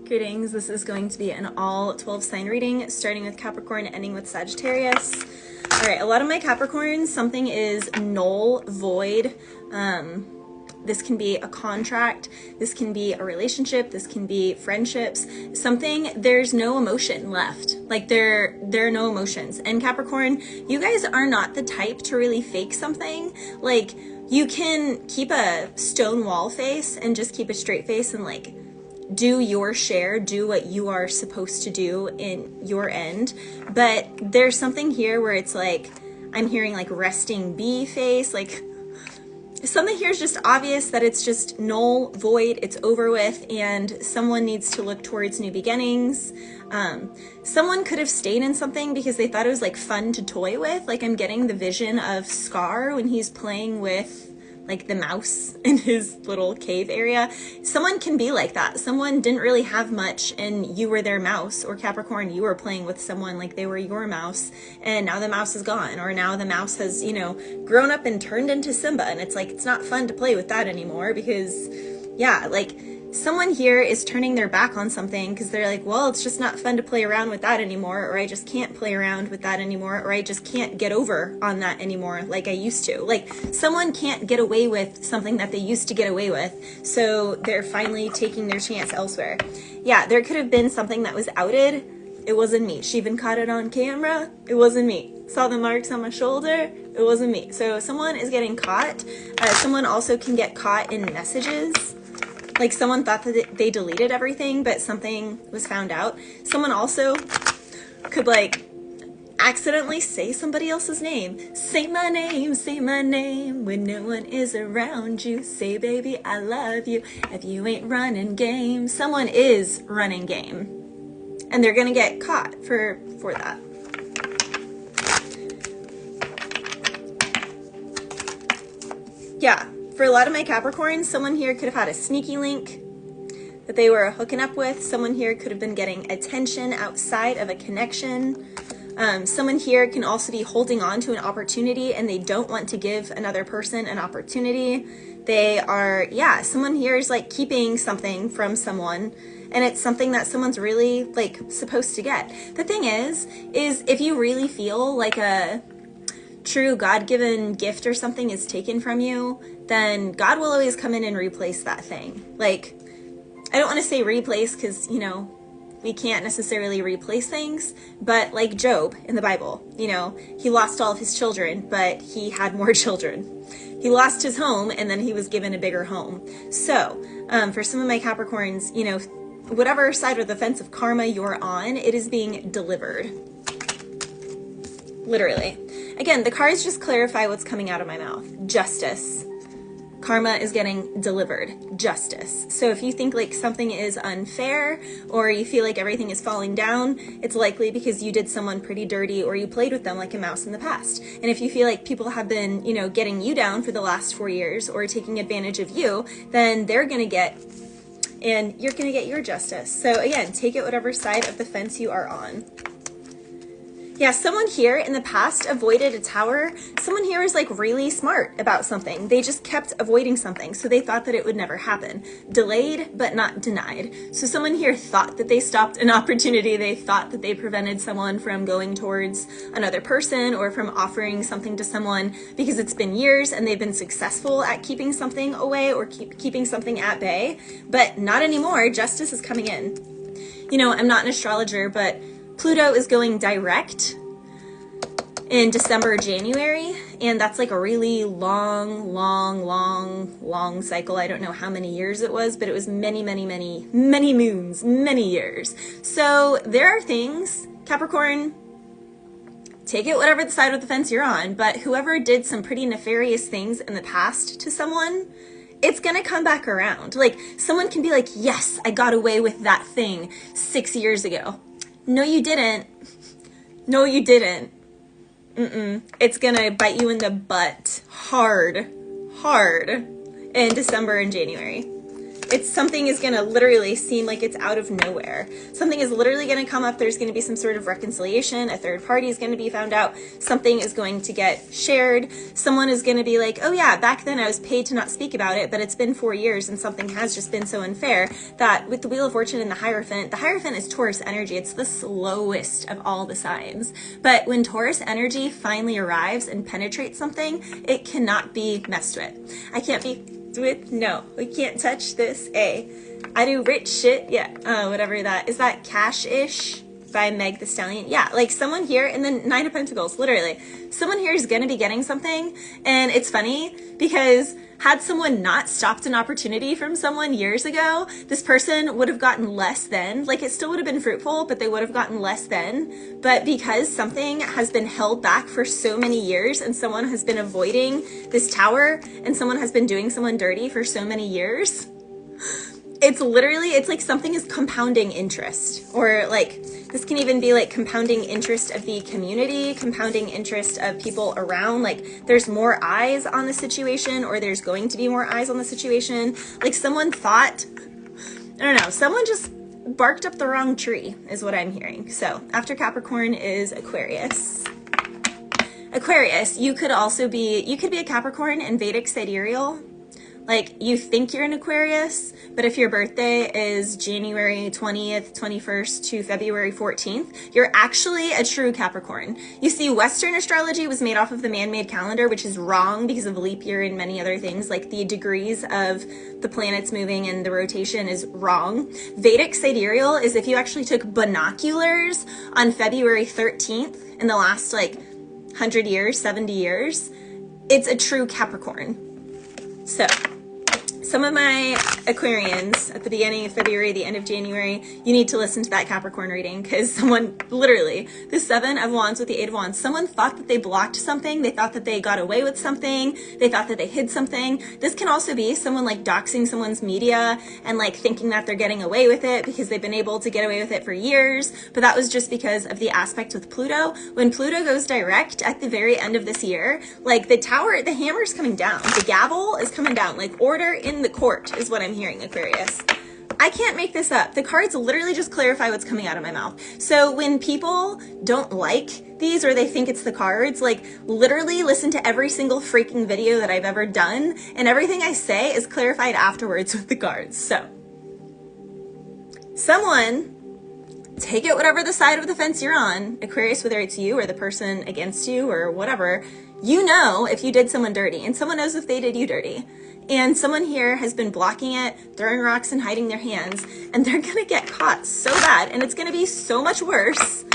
Greetings, this is going to be an all 12 sign reading, starting with Capricorn, ending with Sagittarius. All right, a lot of my Capricorns, something is null, void. This can be a contract, this can be a relationship, this can be friendships, something, there's no emotion left. Like there are no emotions. And Capricorn, you guys are not the type to really fake something. Like you can keep a stone wall face and just keep a straight face and like do your share, do what you are supposed to do in your end. But there's something here where it's like, I'm hearing like resting bee face, like something here is just obvious that it's just null, void, it's over with, and someone needs to look towards new beginnings. Someone could have stayed in something because they thought it was like fun to toy with. Like I'm getting the vision of Scar when he's playing with like the mouse in his little cave area. Someone can be like that. Someone didn't really have much and you were their mouse, or Capricorn, you were playing with someone like they were your mouse, and now the mouse is gone, or now the mouse has, you know, grown up and turned into Simba, and it's like, it's not fun to play with that anymore because, yeah, like someone here is turning their back on something because they're like, well, it's just not fun to play around with that anymore, or I just can't play around with that anymore, or I just can't get over on that anymore like I used to. Like someone can't get away with something that they used to get away with, so they're finally taking their chance elsewhere. Yeah, there could have been something that was outed. It wasn't me. She even caught it on camera. It wasn't me. Saw the marks on my shoulder. It wasn't me. So someone is getting caught. Someone also can get caught in messages. Like someone thought that they deleted everything, but something was found out. Someone also could like accidentally say somebody else's name. Say my name when no one is around you. Say, baby, I love you if you ain't running game. Someone is running game, and they're gonna get caught for that. Yeah. For a lot of my Capricorns, someone here could have had a sneaky link that they were hooking up with. Someone here could have been getting attention outside of a connection. Someone here can also be holding on to an opportunity and they don't want to give another person an opportunity. They are, yeah, someone here is like keeping something from someone, and it's something that someone's really like supposed to get. The thing is if you really feel like a true God-given gift or something is taken from you, then God will always come in and replace that thing. Like, I don't want to say replace because, you know, we can't necessarily replace things, but like Job in the Bible, you know, he lost all of his children, but he had more children. He lost his home and then he was given a bigger home. So, for some of my Capricorns, you know, whatever side of the fence of karma you're on, it is being delivered. Literally. Again, the cards just clarify what's coming out of my mouth. Justice. Karma is getting delivered. Justice. So if you think like something is unfair, or you feel like everything is falling down, it's likely because you did someone pretty dirty, or you played with them like a mouse in the past. And if you feel like people have been, you know, getting you down for the last 4 years or taking advantage of you, then they're gonna get, and you're gonna get your justice. So again, take it whatever side of the fence you are on. Yeah, someone here in the past avoided a tower. Someone here is like really smart about something. They just kept avoiding something, so they thought that it would never happen. Delayed, but not denied. So someone here thought that they stopped an opportunity. They thought that they prevented someone from going towards another person or from offering something to someone because it's been years and they've been successful at keeping something away or keeping something at bay, but not anymore. Justice is coming in. You know, I'm not an astrologer, but Pluto is going direct in December, January, and that's like a really long cycle. I don't know how many years it was, but it was many moons, many years. So there are things, Capricorn, take it whatever the side of the fence you're on, but whoever did some pretty nefarious things in the past to someone, it's gonna come back around. Like someone can be like, yes, I got away with that thing 6 years ago. No, you didn't. No, you didn't. It's gonna bite you in the butt hard in December and January. It's something is going to literally seem like it's out of nowhere. Something is literally going to come up. There's going to be some sort of reconciliation. A third party is going to be found out. Something is going to get shared. Someone is going to be like, oh yeah, back then I was paid to not speak about it, but it's been 4 years and something has just been so unfair that with the Wheel of Fortune and the Hierophant is Taurus energy. It's the slowest of all the signs. But when Taurus energy finally arrives and penetrates something, it cannot be messed with. I can't be with, no, we can't touch this. I do rich shit. Yeah, whatever that is. That Cash-ish by Meg Thee Stallion. Yeah, like someone here in the Nine of Pentacles, literally, someone here is going to be getting something. And it's funny because had someone not stopped an opportunity from someone years ago, this person would have gotten less than, like it still would have been fruitful, but they would have gotten less than. But because something has been held back for so many years and someone has been avoiding this tower and someone has been doing someone dirty for so many years, it's literally, it's like something is compounding interest, or like this can even be like compounding interest of the community, compounding interest of people around. Like there's more eyes on the situation, or there's going to be more eyes on the situation. Like someone thought, I don't know, someone just barked up the wrong tree is what I'm hearing. So after Capricorn is Aquarius. Aquarius, you could be a Capricorn in Vedic sidereal. Like you think you're an Aquarius, but if your birthday is January 20th, 21st to February 14th, you're actually a true Capricorn. You see, Western astrology was made off of the man-made calendar, which is wrong because of leap year and many other things. Like the degrees of the planets moving and the rotation is wrong. Vedic sidereal is if you actually took binoculars on February 13th in the last like 100 years, 70 years, it's a true Capricorn. So some of my Aquarians at the beginning of February, the end of January, you need to listen to that Capricorn reading because someone, literally, the Seven of Wands with the Eight of Wands, someone thought that they blocked something. They thought that they got away with something. They thought that they hid something. This can also be someone like doxing someone's media and like thinking that they're getting away with it because they've been able to get away with it for years. But that was just because of the aspect with Pluto. When Pluto goes direct at the very end of this year, like the tower, the hammer's coming down. The gavel is coming down. Like order in the court is what I'm hearing, Aquarius. I can't make this up. The cards literally just clarify what's coming out of my mouth. So when people don't like these or they think it's the cards, like literally listen to every single freaking video that I've ever done and everything I say is clarified afterwards with the cards. So someone, take it whatever the side of the fence you're on, Aquarius, whether it's you or the person against you or whatever, you know if you did someone dirty and someone knows if they did you dirty. And someone here has been blocking it, throwing rocks and hiding their hands, and they're going to get caught so bad. And it's going to be so much worse.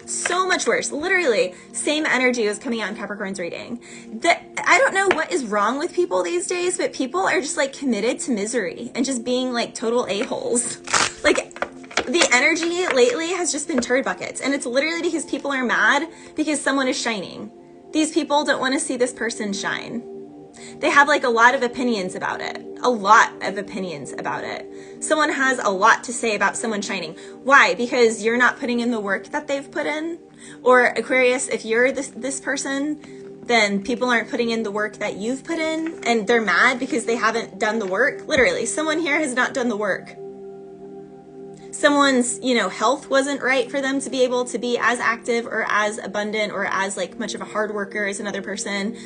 So much worse. Literally, same energy was coming out in Capricorn's reading. I don't know what is wrong with people these days, but people are just like committed to misery and just being like total a-holes. Like the energy lately has just been turd buckets. And it's literally because people are mad because someone is shining. These people don't want to see this person shine. They have like a lot of opinions about it. A lot of opinions about it. Someone has a lot to say about someone shining. Why? Because you're not putting in the work that they've put in? Or Aquarius, if you're this person, then people aren't putting in the work that you've put in and they're mad because they haven't done the work. Literally, someone here has not done the work. Someone's, health wasn't right for them to be able to be as active or as abundant or as like much of a hard worker as another person.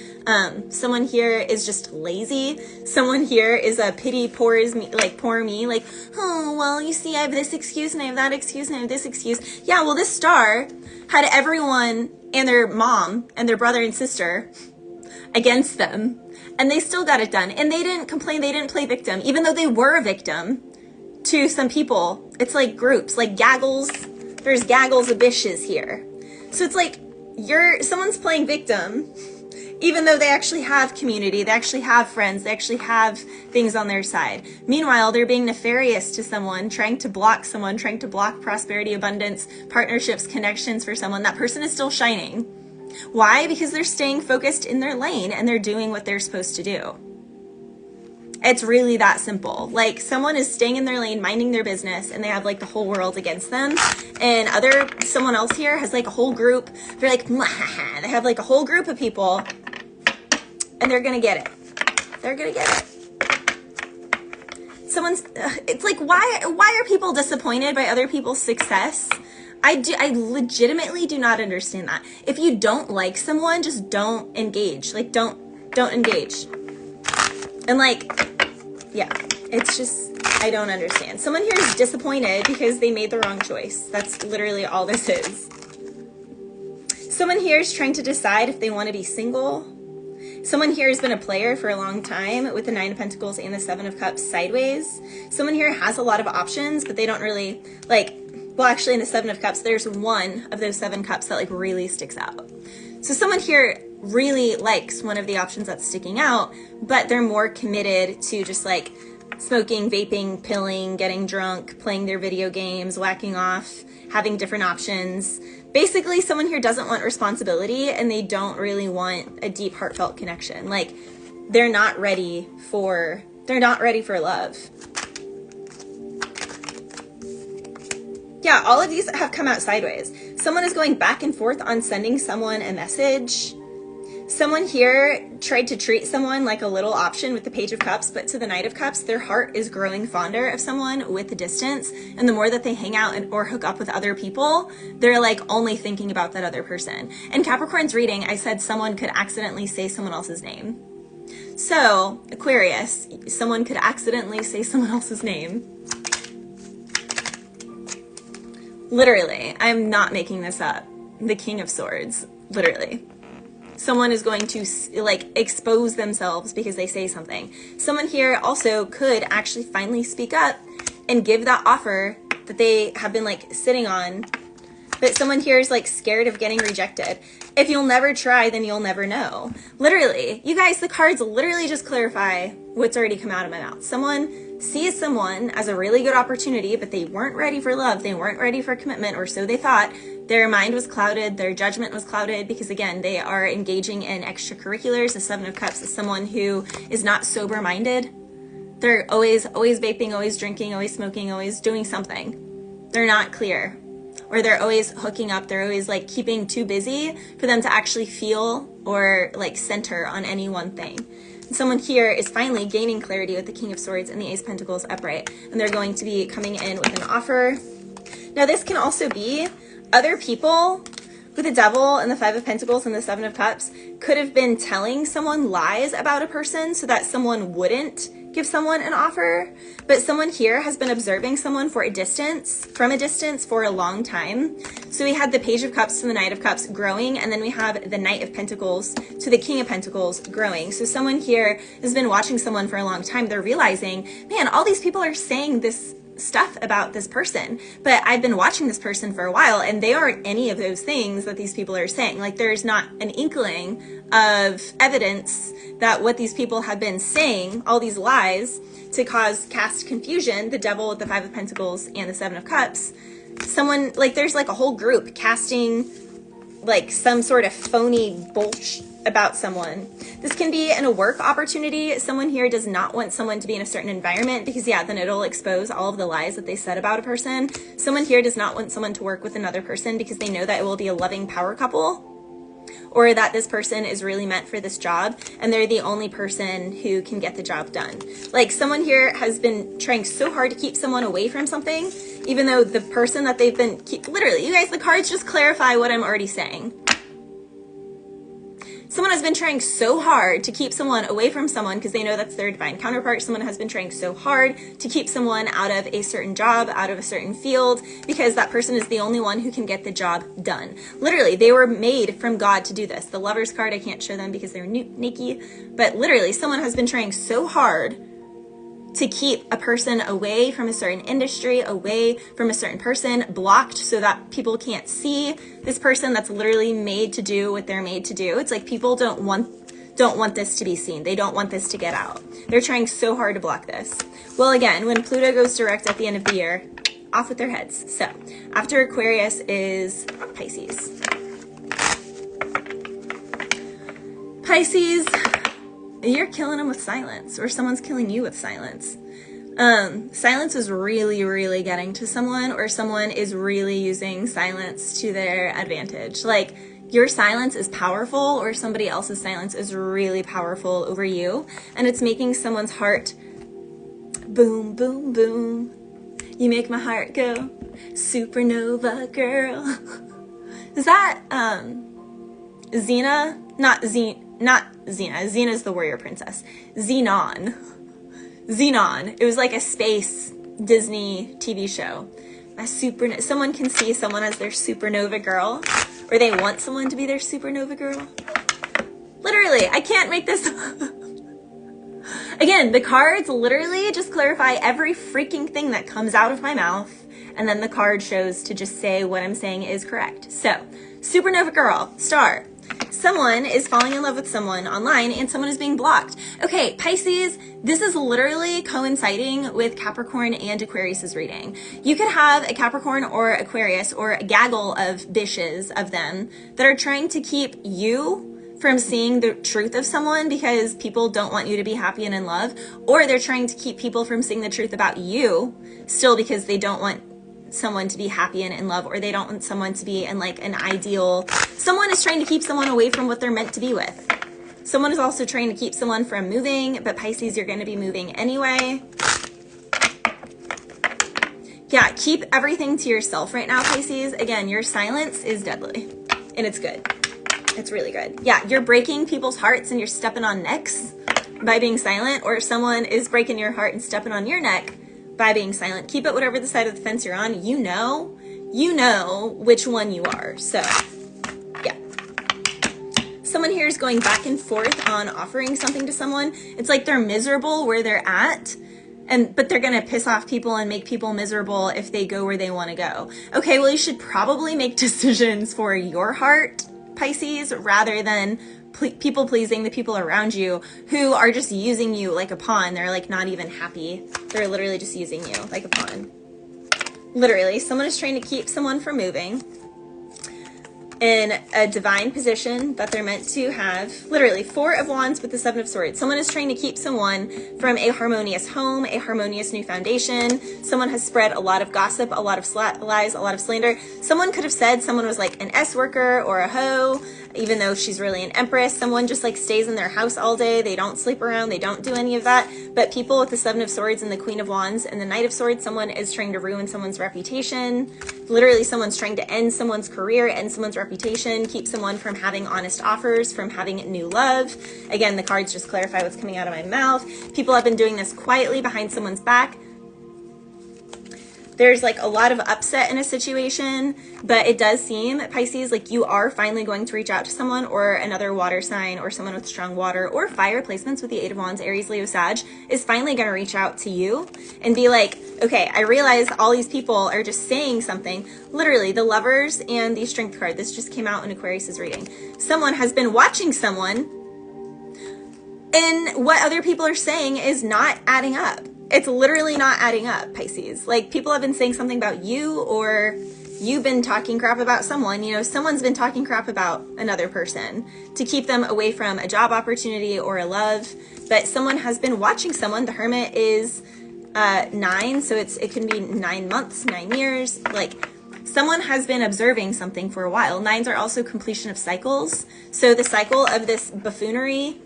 Someone here is just lazy. Someone here is a pity poor me, like, oh, well, you see, I have this excuse and I have that excuse and I have this excuse. Yeah, well, this star had everyone and their mom and their brother and sister against them and they still got it done. And they didn't complain. They didn't play victim, even though they were a victim. To some people, it's like groups, like gaggles. There's gaggles of bitches here. So it's like someone's playing victim, even though they actually have community, they actually have friends, they actually have things on their side. Meanwhile, they're being nefarious to someone, trying to block someone, trying to block prosperity, abundance, partnerships, connections for someone. That person is still shining. Why? Because they're staying focused in their lane and they're doing what they're supposed to do. It's really that simple. Like someone is staying in their lane, minding their business, and they have like the whole world against them. And someone else here has like a whole group. They're like, they have like a whole group of people and they're going to get it. They're going to get it. it's like, why are people disappointed by other people's success? I legitimately do not understand that. If you don't like someone, just don't engage. Like, don't engage. And like, yeah, it's just, I don't understand. Someone here is disappointed because they made the wrong choice. That's literally all this is. Someone here is trying to decide if they want to be single. Someone here has been a player for a long time with the 9 of Pentacles and the 7 of Cups sideways. Someone here has a lot of options, but they don't really, like, well, actually in the 7 of Cups, there's one of those 7 cups that like really sticks out. So someone here really likes one of the options that's sticking out, but they're more committed to just like smoking, vaping, pilling, getting drunk, playing their video games, whacking off, having different options. Basically, someone here doesn't want responsibility and they don't really want a deep, heartfelt connection. Like, they're not ready for love. Yeah, all of these have come out sideways. Someone is going back and forth on sending someone a message. Someone here tried to treat someone like a little option with the Page of Cups, but to the Knight of Cups, their heart is growing fonder of someone with the distance. And the more that they hang out or hook up with other people, they're like only thinking about that other person. In Capricorn's reading, I said someone could accidentally say someone else's name. So, Aquarius, someone could accidentally say someone else's name. Literally, I'm not making this up. The King of Swords, literally. Someone is going to like expose themselves because they say something. Someone here also could actually finally speak up and give that offer that they have been like sitting on. But someone here is like scared of getting rejected. If you'll never try, then you'll never know. Literally, you guys, the cards literally just clarify what's already come out of my mouth. Someone sees someone as a really good opportunity, but they weren't ready for love. They weren't ready for commitment, or so they thought. Their mind was clouded. Their judgment was clouded because, again, they are engaging in extracurriculars. The 7 of Cups is someone who is not sober-minded. They're always vaping, always drinking, always smoking, always doing something. They're not clear. Or they're always hooking up. They're always like keeping too busy for them to actually feel or like center on any one thing. And someone here is finally gaining clarity with the King of Swords and the Ace of Pentacles upright. And they're going to be coming in with an offer. Now this can also be other people with the Devil and the 5 of Pentacles and the 7 of Cups could have been telling someone lies about a person so that someone wouldn't give someone an offer. But someone here has been observing someone from a distance for a long time. So we had the Page of Cups to the Knight of Cups growing, and then we have the Knight of Pentacles to the King of Pentacles growing. So someone here has been watching someone for a long time. They're realizing, man, all these people are saying this stuff about this person, but I've been watching this person for a while and they aren't any of those things that these people are saying. Like, there's not an inkling of evidence that what these people have been saying, all these lies to cast confusion, the Devil with the 5 of Pentacles and the 7 of Cups, someone, like, there's like a whole group casting like some sort of phony bullshit about someone. This can be in a work opportunity. Someone here does not want someone to be in a certain environment because, yeah, then it'll expose all of the lies that they said about a person. Someone here does not want someone to work with another person because they know that it will be a loving power couple, or that this person is really meant for this job and they're the only person who can get the job done. Like, someone here has been trying so hard to keep someone away from something, even though the person that they've been, literally, you guys, the cards just clarify what I'm already saying. Someone has been trying so hard to keep someone away from someone because they know that's their divine counterpart. Someone has been trying so hard to keep someone out of a certain job, out of a certain field, because that person is the only one who can get the job done. Literally, they were made from God to do this. The Lover's card, I can't show them because they're naked, but literally, someone has been trying so hard to keep a person away from a certain industry, away from a certain person, blocked so that people can't see this person that's literally made to do what they're made to do. It's like people don't want this to be seen. They don't want this to get out. They're trying so hard to block this. Well, again, when Pluto goes direct at the end of the year, off with their heads. So after Aquarius is Pisces. Pisces, you're killing them with silence, or someone's killing you with silence. Silence is really, really getting to someone, or someone is really using silence to their advantage. Like, your silence is powerful, or somebody else's silence is really powerful over you, and it's making someone's heart Boom, boom, boom. You make my heart go supernova, girl. Is that, Xena? Not Xena. Xena's the warrior princess. Xenon. It was like a space Disney TV show. Someone can see someone as their supernova girl, or they want someone to be their supernova girl. Literally, I can't make this Again, the cards literally just clarify every freaking thing that comes out of my mouth, and then the card shows to just say what I'm saying is correct. So, supernova girl, star. Someone is falling in love with someone online and someone is being blocked. Okay, Pisces, this is literally coinciding with Capricorn and Aquarius's reading. You could have a Capricorn or Aquarius or a gaggle of bitches of them that are trying to keep you from seeing the truth of someone because people don't want you to be happy and in love, or they're trying to keep people from seeing the truth about you still because they don't want someone to be happy and in love, or they don't want someone to be in like an ideal. Someone is trying to keep someone away from what they're meant to be with. Someone is also trying to keep someone from moving, but Pisces, you're going to be moving anyway. Yeah, keep everything to yourself right now, Pisces. Again, your silence is deadly, and it's good. It's really good. Yeah, you're breaking people's hearts and you're stepping on necks by being silent, or someone is breaking your heart and stepping on your neck by being silent. Keep it whatever the side of the fence you're on. You know which one you are. So, yeah. Someone here is going back and forth on offering something to someone. It's like they're miserable where they're at, but they're going to piss off people and make people miserable if they go where they want to go. Okay, well, you should probably make decisions for your heart, Pisces, rather than people pleasing the people around you who are just using you like a pawn. They're like not even happy. They're literally just using you like a pawn. Literally, someone is trying to keep someone from moving in a divine position that they're meant to have. Literally, 4 of Wands with the 7 of Swords. Someone is trying to keep someone from a harmonious home, a harmonious new foundation. Someone has spread a lot of gossip, a lot of lies, a lot of slander. Someone could have said someone was like an S worker or a hoe, even though she's really an empress. Someone just like stays in their house all day. They don't sleep around. They don't do any of that. But people with the 7 of Swords and the Queen of Wands and the Knight of Swords, someone is trying to ruin someone's reputation. Literally, someone's trying to end someone's career, end someone's reputation, keep someone from having honest offers, from having new love. Again, the cards just clarify what's coming out of my mouth. People have been doing this quietly behind someone's back. There's like a lot of upset in a situation, but it does seem, Pisces, like you are finally going to reach out to someone, or another water sign, or someone with strong water or fire placements with the 8 of Wands, Aries, Leo, Sag, is finally going to reach out to you and be like, okay, I realize all these people are just saying something. Literally, the Lovers and the Strength card, this just came out in Aquarius's reading. Someone has been watching someone, and what other people are saying is not adding up. It's literally not adding up, Pisces. Like, people have been saying something about you, or you've been talking crap about someone. You know, someone's been talking crap about another person to keep them away from a job opportunity or a love. But someone has been watching someone. The Hermit is 9, so it can be 9 months, 9 years. Like, someone has been observing something for a while. 9s are also completion of cycles. So the cycle of this buffoonery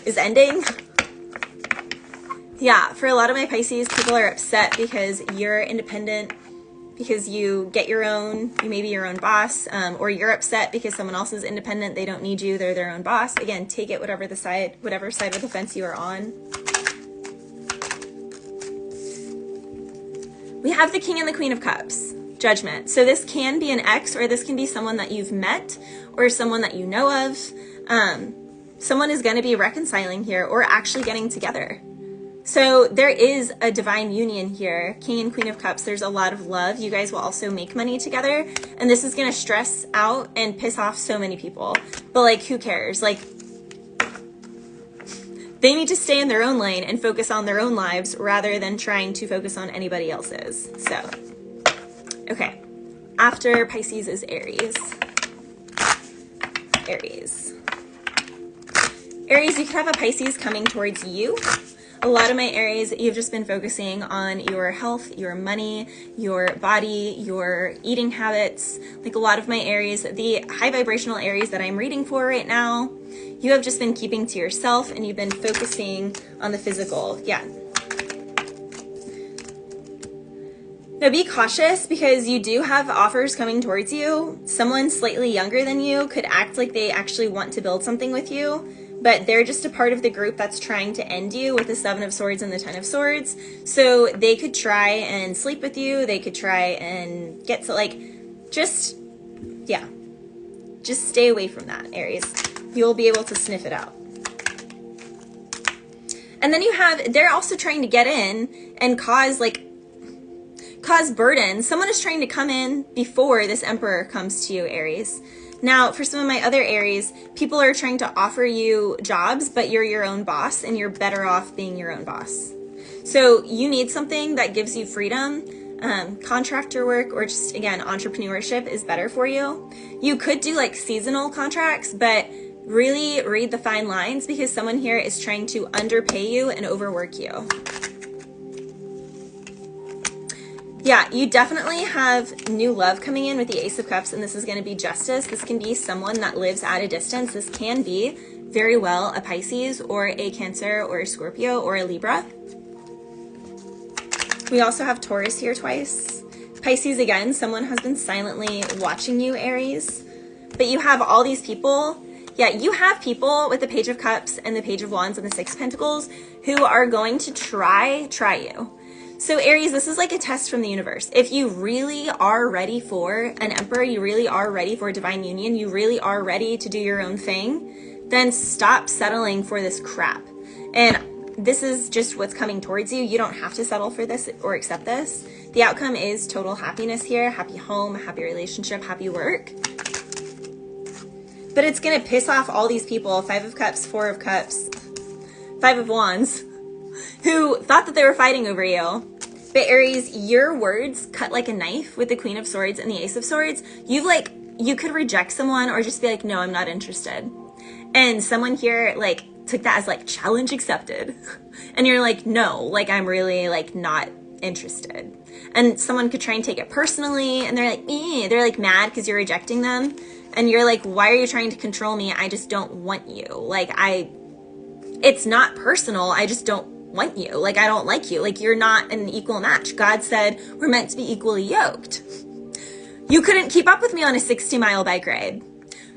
is ending. Yeah, for a lot of my Pisces, people are upset because you're independent, because you get your own, you may be your own boss, or you're upset because someone else is independent, they don't need you, they're their own boss. Again, take it whatever side of the fence you are on. We have the King and the Queen of Cups, Judgment. So this can be an ex, or this can be someone that you've met, or someone that you know of. Someone is going to be reconciling here, or actually getting together. So there is a divine union here. King and Queen of Cups, there's a lot of love. You guys will also make money together. And this is going to stress out and piss off so many people. But like, who cares? Like, they need to stay in their own lane and focus on their own lives rather than trying to focus on anybody else's. So, okay. After Pisces is Aries. Aries, you could have a Pisces coming towards you. A lot of my Aries, you've just been focusing on your health, your money, your body, your eating habits. Like a lot of my Aries, the high vibrational Aries that I'm reading for right now, you have just been keeping to yourself and you've been focusing on the physical. Yeah. Now be cautious because you do have offers coming towards you. Someone slightly younger than you could act like they actually want to build something with you, but they're just a part of the group that's trying to end you with the 7 of Swords and the 10 of Swords. So they could try and sleep with you. They could try and get to just stay away from that, Aries. You'll be able to sniff it out. And then they're also trying to get in and cause burden. Someone is trying to come in before this Emperor comes to you, Aries. Now, for some of my other Aries, people are trying to offer you jobs, but you're your own boss and you're better off being your own boss. So you need something that gives you freedom. Contractor work or just, again, entrepreneurship is better for you. You could do seasonal contracts, but really read the fine lines because someone here is trying to underpay you and overwork you. Yeah, you definitely have new love coming in with the Ace of Cups, and this is going to be justice. This can be someone that lives at a distance. This can be very well a Pisces or a Cancer or a Scorpio or a Libra. We also have Taurus here twice. Pisces again, someone has been silently watching you, Aries. But you have all these people. Yeah, you have people with the Page of Cups and the Page of Wands and the 6 of Pentacles who are going to try you. So Aries, this is like a test from the universe. If you really are ready for an Emperor, you really are ready for a divine union, you really are ready to do your own thing, then stop settling for this crap. And this is just what's coming towards you. You don't have to settle for this or accept this. The outcome is total happiness here, happy home, happy relationship, happy work. But it's going to piss off all these people, 5 of Cups, 4 of Cups, 5 of Wands, who thought that they were fighting over you. But Aries, your words cut like a knife with the Queen of Swords and the Ace of Swords. You could reject someone or just be like, no, I'm not interested. And someone here took that as challenge accepted. And you're like, no, I'm really not interested. And someone could try and take it personally and they're like, they're mad because you're rejecting them. And you're like, why are you trying to control me? I just don't want you. It's not personal. I just don't want you. I don't like you. You're not an equal match. God said we're meant to be equally yoked. You couldn't keep up with me on a 60-mile bike ride.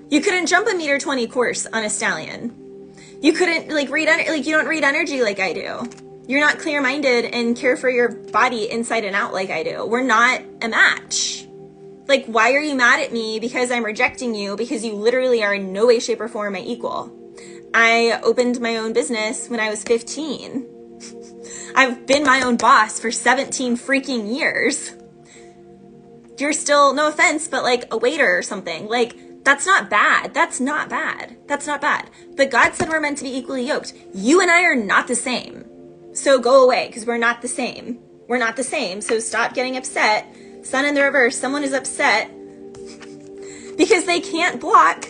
You couldn't jump a 1.20 meter course on a stallion. You couldn't read you don't read energy like I do. You're not clear-minded and care for your body inside and out like I do. We're not a match. Why are you mad at me because I'm rejecting you? Because you literally are in no way, shape, or form my equal. I opened my own business when I was 15. I've been my own boss for 17 freaking years. You're still, no offense, but a waiter or something. That's not bad. That's not bad. That's not bad. But God said we're meant to be equally yoked. You and I are not the same. So go away because we're not the same. We're not the same. So stop getting upset. Sun in the reverse. Someone is upset because they can't block.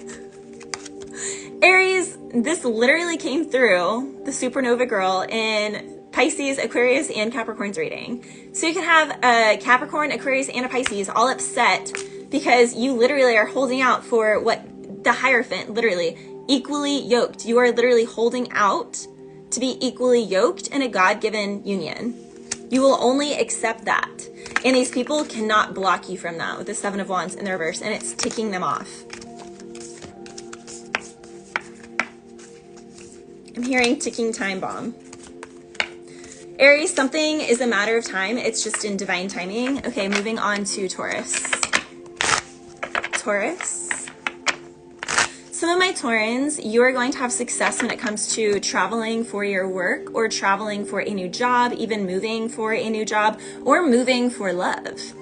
Aries, this literally came through the supernova girl in Pisces, Aquarius, and Capricorn's reading. So you can have a Capricorn, Aquarius, and a Pisces all upset because you literally are holding out for what the Hierophant, literally, equally yoked. You are literally holding out to be equally yoked in a God-given union. You will only accept that. And these people cannot block you from that with the 7 of Wands in the reverse, and it's ticking them off. I'm hearing ticking time bomb. Aries, something is a matter of time. It's just in divine timing. Okay, moving on to Taurus. Taurus. Some of my Taurans, you are going to have success when it comes to traveling for your work or traveling for a new job, even moving for a new job or moving for love.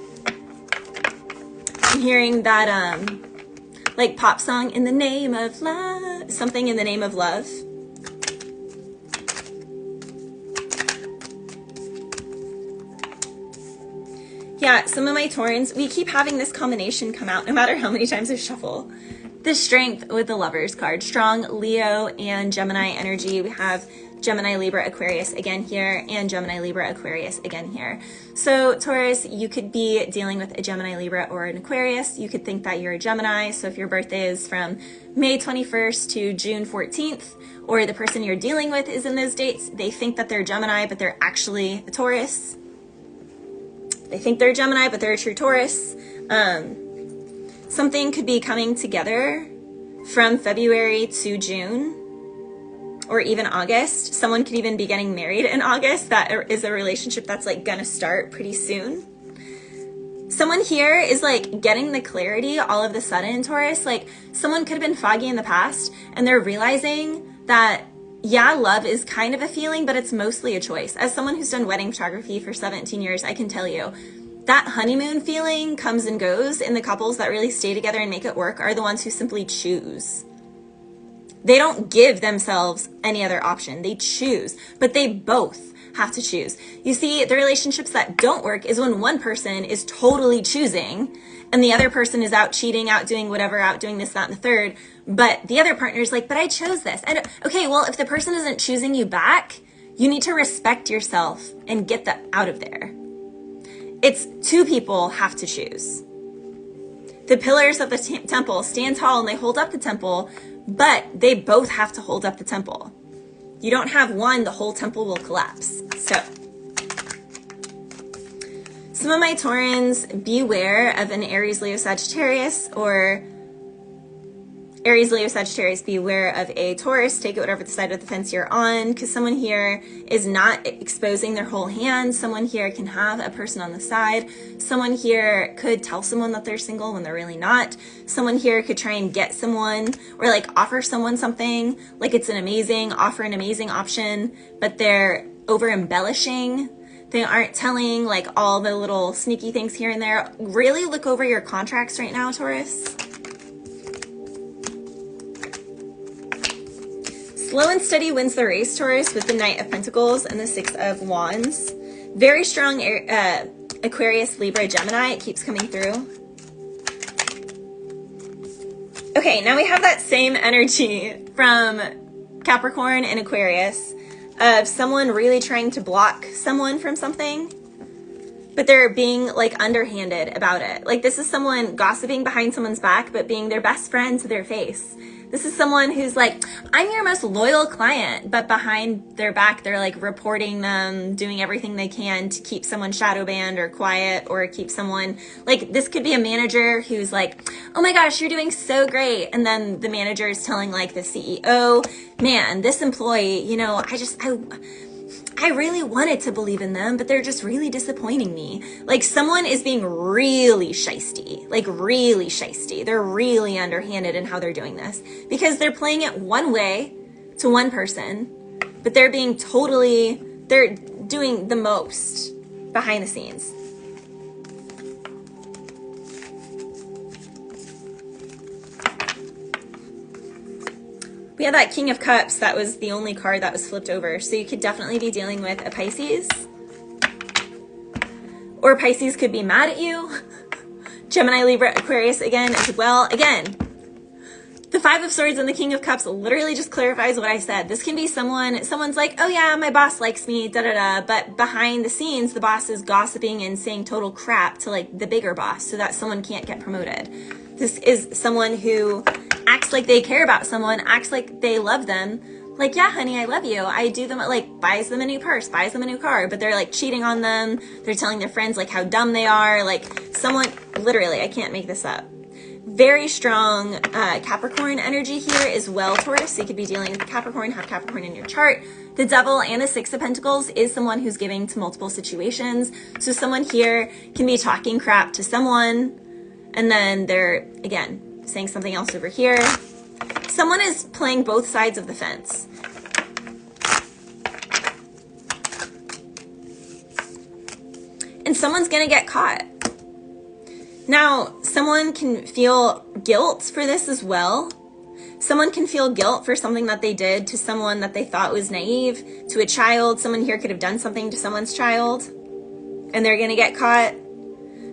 I'm hearing that pop song, In the Name of Love, something in the name of love. Yeah, some of my Taurans, we keep having this combination come out no matter how many times I shuffle. The Strength with the Lovers card. Strong Leo and Gemini energy. We have Gemini, Libra, Aquarius again here, and Gemini, Libra, Aquarius again here. So Taurus, you could be dealing with a Gemini, Libra, or an Aquarius. You could think that you're a Gemini. So if your birthday is from May 21st to June 14th, or the person you're dealing with is in those dates, they think that they're Gemini, but they're actually a Taurus. They think they're Gemini, but they're a true Taurus. Something could be coming together from February to June, or even August. Someone could even be getting married in August. That is a relationship that's like gonna start pretty soon. Someone here is like getting the clarity all of the sudden, Taurus. Like someone could have been foggy in the past and they're realizing that, yeah, love is kind of a feeling, but it's mostly a choice. As someone who's done wedding photography for 17 years, I can tell you that honeymoon feeling comes and goes, and the couples that really stay together and make it work are the ones who simply choose. They don't give themselves any other option. They choose, but they both have to choose. You see, the relationships that don't work is when one person is totally choosing and the other person is out cheating, out doing whatever, out doing this, that, and the third. But the other partner's like, but I chose this. And okay, well, if the person isn't choosing you back, you need to respect yourself and get that out of there. It's two people have to choose. The pillars of the temple stand tall and they hold up the temple, but they both have to hold up the temple. You don't have one, the whole temple will collapse. So, some of my Taurans, beware of an Aries, Leo, Sagittarius, or Aries, Leo, Sagittarius, beware of a Taurus. Take it whatever the side of the fence you're on, because someone here is not exposing their whole hand. Someone here can have a person on the side. Someone here could tell someone that they're single when they're really not. Someone here could try and get someone or like offer someone something like it's an amazing option, but they're over embellishing. They aren't telling like all the little sneaky things here and there. Really look over your contracts right now, Taurus. Slow and steady wins the race, Taurus, with the Knight of Pentacles and the Six of Wands. Very strong Aquarius, Libra, Gemini. It keeps coming through. Okay, now we have that same energy from Capricorn and Aquarius of someone really trying to block someone from something, but they're being like underhanded about it. Like this is someone gossiping behind someone's back, but being their best friend to their face. This is someone who's like, I'm your most loyal client, but behind their back, they're like reporting them, doing everything they can to keep someone shadow banned or quiet, or keep someone like, this could be a manager who's like, oh my gosh, you're doing so great. And then the manager is telling like the CEO, man, this employee, you know, I really wanted to believe in them, but they're just really disappointing me. Like someone is being really shisty, like really shisty. They're really underhanded in how they're doing this because they're playing it one way to one person, but they're doing the most behind the scenes. We have that King of Cups. That was the only card that was flipped over. So you could definitely be dealing with a Pisces. Or Pisces could be mad at you. Gemini, Libra, Aquarius again as well. Again, the Five of Swords and the King of Cups literally just clarifies what I said. This can be someone's like, oh yeah, my boss likes me, da-da-da. But behind the scenes, the boss is gossiping and saying total crap to like the bigger boss so that someone can't get promoted. This is someone who acts like they care about someone, acts like they love them. Like, yeah, honey, I love you. I do them, like, buys them a new purse, buys them a new car, but they're like cheating on them. They're telling their friends like how dumb they are. Like someone, literally, I can't make this up. Very strong Capricorn energy here as well, Taurus. So you could be dealing with Capricorn, have Capricorn in your chart. The Devil and the Six of Pentacles is someone who's giving to multiple situations. So someone here can be talking crap to someone, and then they're, again, saying something else over here. Someone is playing both sides of the fence. And someone's gonna get caught. Now, someone can feel guilt for this as well. Someone can feel guilt for something that they did to someone that they thought was naive, to a child. Someone here could have done something to someone's child, and they're gonna get caught.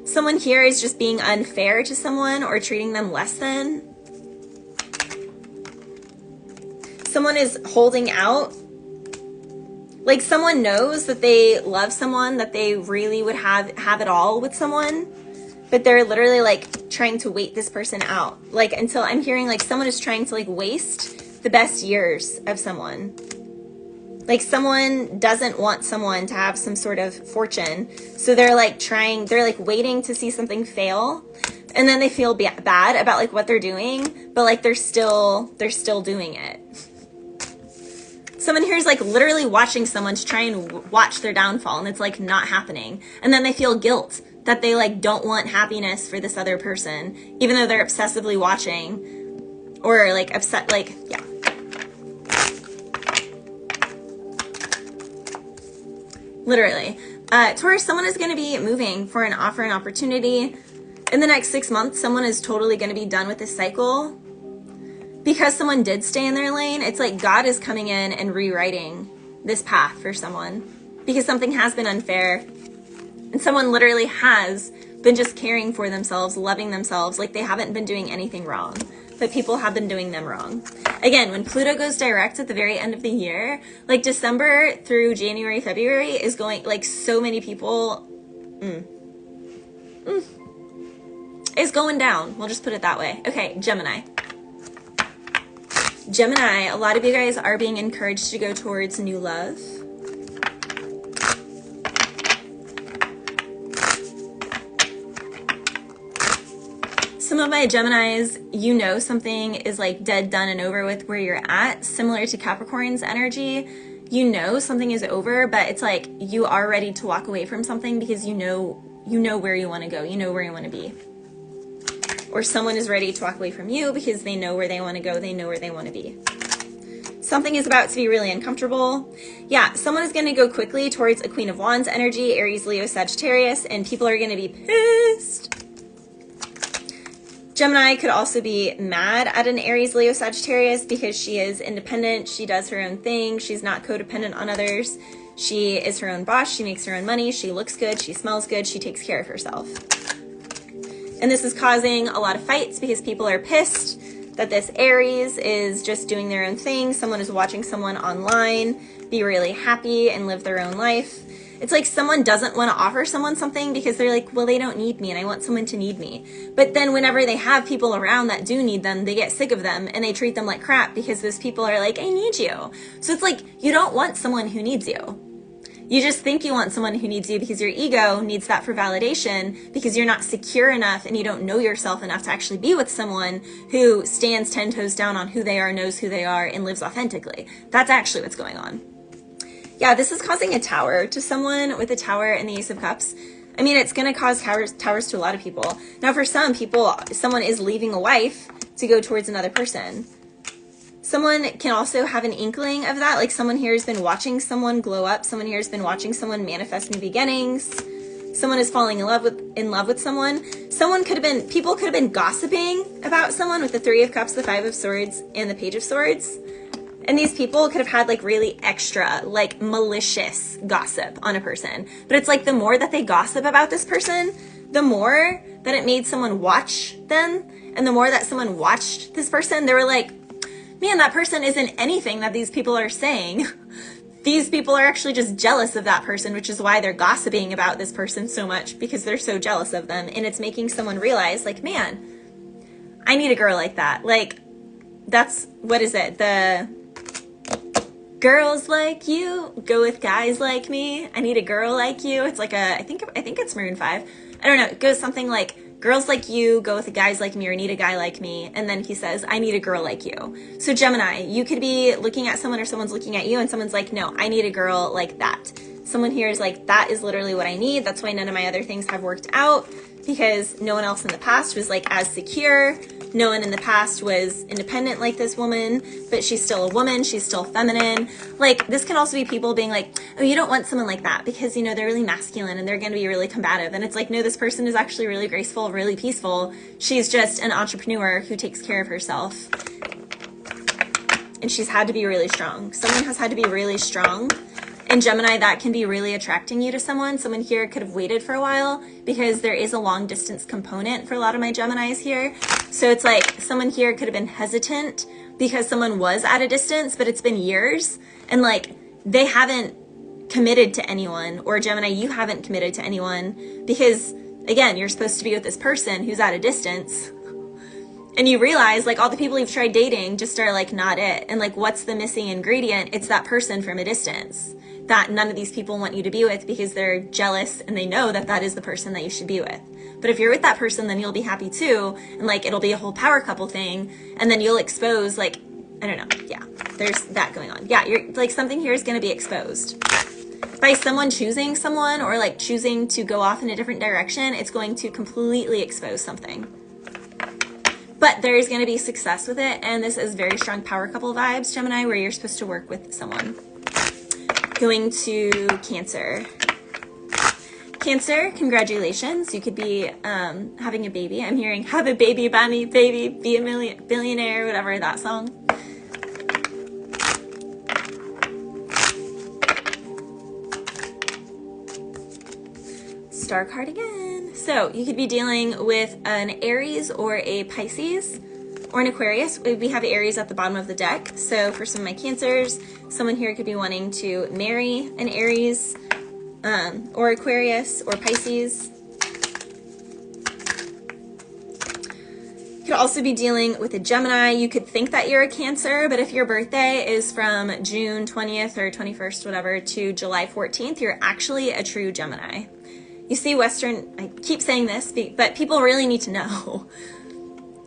Someone here is just being unfair to someone or treating them less than. Someone is holding out. Like someone knows that they love someone, that they really would have it all with someone, but they're literally like trying to wait this person out. Like until I'm hearing like someone is trying to like waste the best years of someone. Like someone doesn't want someone to have some sort of fortune. So they're like they're like waiting to see something fail. And then they feel bad about like what they're doing, but like they're still doing it. Someone here is like literally watching someone to try and watch their downfall, and it's like not happening. And then they feel guilt that they like don't want happiness for this other person, even though they're obsessively watching or like upset, like, yeah. Literally. Taurus, someone is going to be moving for an offer and opportunity. In the next 6 months, someone is totally going to be done with this cycle. Because someone did stay in their lane, it's like God is coming in and rewriting this path for someone. Because something has been unfair. And someone literally has been just caring for themselves, loving themselves, like they haven't been doing anything wrong. But people have been doing them wrong. Again, when Pluto goes direct at the very end of the year, like December through January, February is going, like so many people, is going down. We'll just put it that way. Okay, Gemini. Gemini, a lot of you guys are being encouraged to go towards new love. Some of my Geminis, you know something is like dead, done, and over with where you're at. Similar to Capricorn's energy, you know something is over, but it's like you are ready to walk away from something because you know where you want to go. You know where you want to be. Or someone is ready to walk away from you because they know where they want to go. They know where they want to be. Something is about to be really uncomfortable. Yeah, someone is going to go quickly towards a Queen of Wands energy, Aries, Leo, Sagittarius, and people are going to be pissed. Gemini could also be mad at an Aries, Leo, Sagittarius because she is independent. She does her own thing. She's not codependent on others. She is her own boss. She makes her own money. She looks good. She smells good. She takes care of herself. And this is causing a lot of fights because people are pissed that this Aries is just doing their own thing. Someone is watching someone online be really happy and live their own life. It's like someone doesn't want to offer someone something because they're like, well, they don't need me and I want someone to need me. But then whenever they have people around that do need them, they get sick of them and they treat them like crap because those people are like, I need you. So it's like, you don't want someone who needs you. You just think you want someone who needs you because your ego needs that for validation because you're not secure enough and you don't know yourself enough to actually be with someone who stands 10 toes down on who they are, knows who they are, and lives authentically. That's actually what's going on. Yeah, this is causing a tower to someone with a tower and the Ace of Cups. I mean, it's going to cause towers to a lot of people. Now, for some people, someone is leaving a wife to go towards another person. Someone can also have an inkling of that. Like someone here has been watching someone glow up. Someone here has been watching someone manifest new beginnings. Someone is falling in love with someone. People could have been gossiping about someone with the Three of Cups, the Five of Swords, and the Page of Swords. And these people could have had like really extra, like malicious gossip on a person. But it's like the more that they gossip about this person, the more that it made someone watch them. And the more that someone watched this person, they were like, man, that person isn't anything that these people are saying. These people are actually just jealous of that person, which is why they're gossiping about this person so much, because they're so jealous of them. And it's making someone realize, like, man, I need a girl like that. Like, that's, what is it? The girls like you go with guys like me. I need a girl like you. It's like I think it's Maroon 5. I don't know. It goes something like, girls like you go with guys like me or need a guy like me. And then he says, I need a girl like you. So Gemini, you could be looking at someone or someone's looking at you and someone's like, no, I need a girl like that. Someone here is like, that is literally what I need. That's why none of my other things have worked out, because no one else in the past was like as secure. No one in the past was independent like this woman, but she's still a woman. She's still feminine. Like, this can also be people being like, oh, you don't want someone like that because, you know, they're really masculine and they're going to be really combative. And it's like, no, this person is actually really graceful, really peaceful. She's just an entrepreneur who takes care of herself. And she's had to be really strong. Someone has had to be really strong. And Gemini, that can be really attracting you to someone. Someone here could have waited for a while because there is a long distance component for a lot of my Geminis here. So it's like someone here could have been hesitant because someone was at a distance, but it's been years and like they haven't committed to anyone, or Gemini, you haven't committed to anyone because, again, you're supposed to be with this person who's at a distance. And you realize like all the people you've tried dating just are like not it. And like what's the missing ingredient? It's that person from a distance that none of these people want you to be with because they're jealous and they know that that is the person that you should be with. But if you're with that person, then you'll be happy too. And like it'll be a whole power couple thing. And then you'll expose like, I don't know. Yeah, there's that going on. Yeah, you're like something here is going to be exposed. By someone choosing someone or like choosing to go off in a different direction, it's going to completely expose something. But there is going to be success with it, and this is very strong power couple vibes, Gemini, where you're supposed to work with someone. Going to Cancer. Cancer, congratulations. You could be having a baby. I'm hearing, have a baby, buy me, baby, be a billionaire, whatever, that song. Star card again. So you could be dealing with an Aries or a Pisces or an Aquarius. We have Aries at the bottom of the deck. So for some of my Cancers, someone here could be wanting to marry an Aries or Aquarius or Pisces. You could also be dealing with a Gemini. You could think that you're a Cancer, but if your birthday is from June 20th or 21st, whatever, to July 14th, you're actually a true Gemini. You see, Western, I keep saying this, but people really need to know.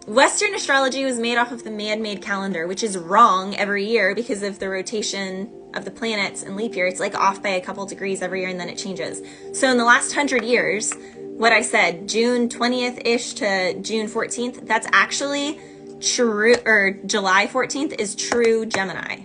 Western astrology was made off of the man-made calendar, which is wrong every year because of the rotation of the planets and leap year. It's like off by a couple degrees every year and then it changes. So in the last 100 years, what I said, June 20th-ish to June 14th, that's actually true, or July 14th is true Gemini.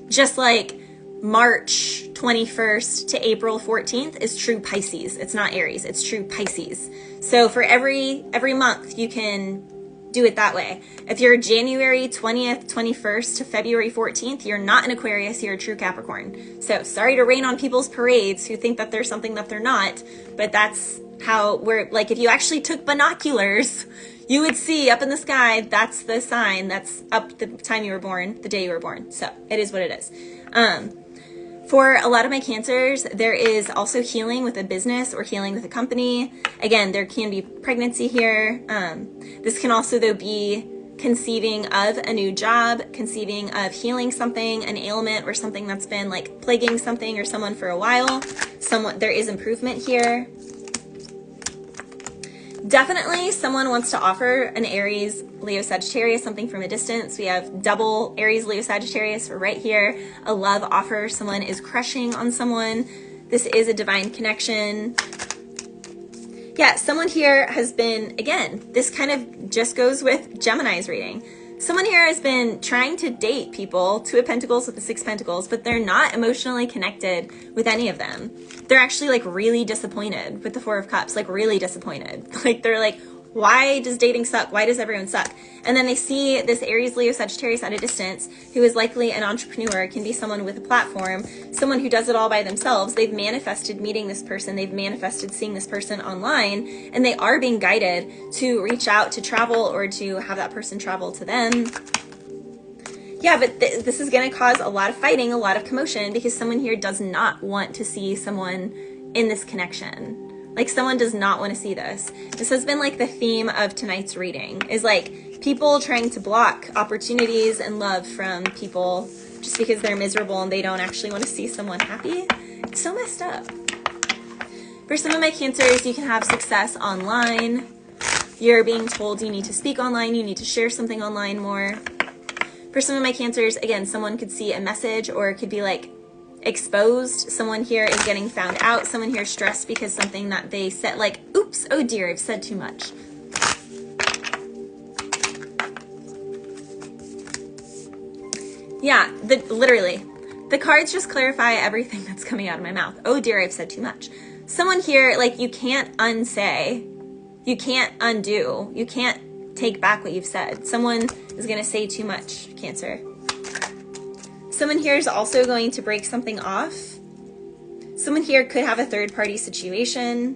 Just like March 21st to April 14th is true Pisces. It's not Aries, it's true Pisces. So for every month you can do it that way. If you're January 20th, 21st to February 14th, you're not an Aquarius, you're a true Capricorn. So sorry to rain on people's parades who think that there's something that they're not, but that's how we're, like if you actually took binoculars, you would see up in the sky, that's the sign that's up the time you were born, the day you were born. So it is what it is. For a lot of my Cancers, there is also healing with a business or healing with a company. Again, there can be pregnancy here. This can also, though, be conceiving of a new job, conceiving of healing something, an ailment or something that's been like plaguing something or someone for a while. There is improvement here. Definitely someone wants to offer an Aries, Leo, Sagittarius, something from a distance. We have double Aries, Leo, Sagittarius right here. A love offer. Someone is crushing on someone. This is a divine connection. Yeah, someone here has been, again, this kind of just goes with Gemini's reading. Someone here has been trying to date people, Two of Pentacles with the Six of Pentacles, but they're not emotionally connected with any of them. They're actually like really disappointed with the Four of Cups, like really disappointed. Like they're like, why does dating suck? Why does everyone suck? And then they see this Aries, Leo, Sagittarius at a distance who is likely an entrepreneur, can be someone with a platform, someone who does it all by themselves. They've manifested meeting this person. They've manifested seeing this person online, and they are being guided to reach out, to travel, or to have that person travel to them. Yeah, but this is going to cause a lot of fighting, a lot of commotion, because someone here does not want to see someone in this connection. Like someone does not want to see this. This has been like the theme of tonight's reading, is like people trying to block opportunities and love from people just because they're miserable and they don't actually want to see someone happy. It's so messed up. For some of my Cancers, you can have success online. You're being told you need to speak online, you need to share something online more. For some of my Cancers, again, someone could see a message, or it could be like exposed. Someone here is getting found out. Someone here is stressed because something that they said, like, oops, oh dear, I've said too much. Yeah, literally, the cards just clarify everything that's coming out of my mouth. Oh dear, I've said too much. Someone here, like, you can't unsay, you can't undo, you can't take back what you've said. Someone is going to say too much, Cancer. Someone here is also going to break something off. Someone here could have a third-party situation.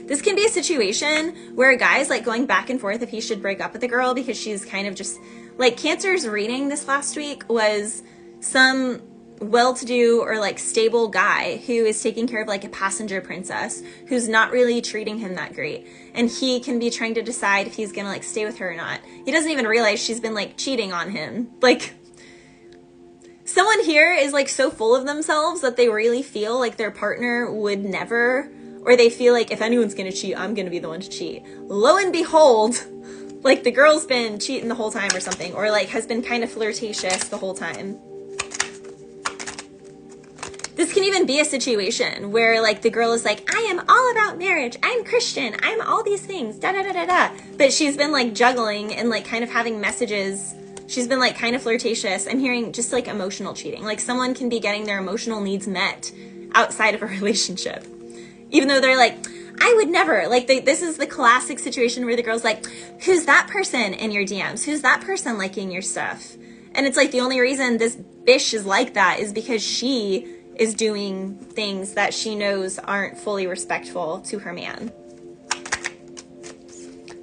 This can be a situation where a guy's like going back and forth if he should break up with a girl because she's kind of just like, Cancer's reading this last week was some well-to-do or like stable guy who is taking care of like a passenger princess who's not really treating him that great, and he can be trying to decide if he's gonna like stay with her or not. He doesn't even realize she's been like cheating on him. Like, someone here is like so full of themselves that they really feel like their partner would never, or they feel like if anyone's gonna cheat, I'm gonna be the one to cheat. Lo and behold, like the girl's been cheating the whole time or something, or like has been kind of flirtatious the whole time. This can even be a situation where like the girl is like, I am all about marriage, I'm Christian, I'm all these things, da da da da da. But she's been like juggling and like kind of having messages. She's been like kind of flirtatious. I'm hearing just like emotional cheating. Like someone can be getting their emotional needs met outside of a relationship. Even though they're like, I would never. Like this is the classic situation where the girl's like, who's that person in your DMs? Who's that person liking your stuff? And it's like the only reason this bitch is like that is because she is doing things that she knows aren't fully respectful to her man.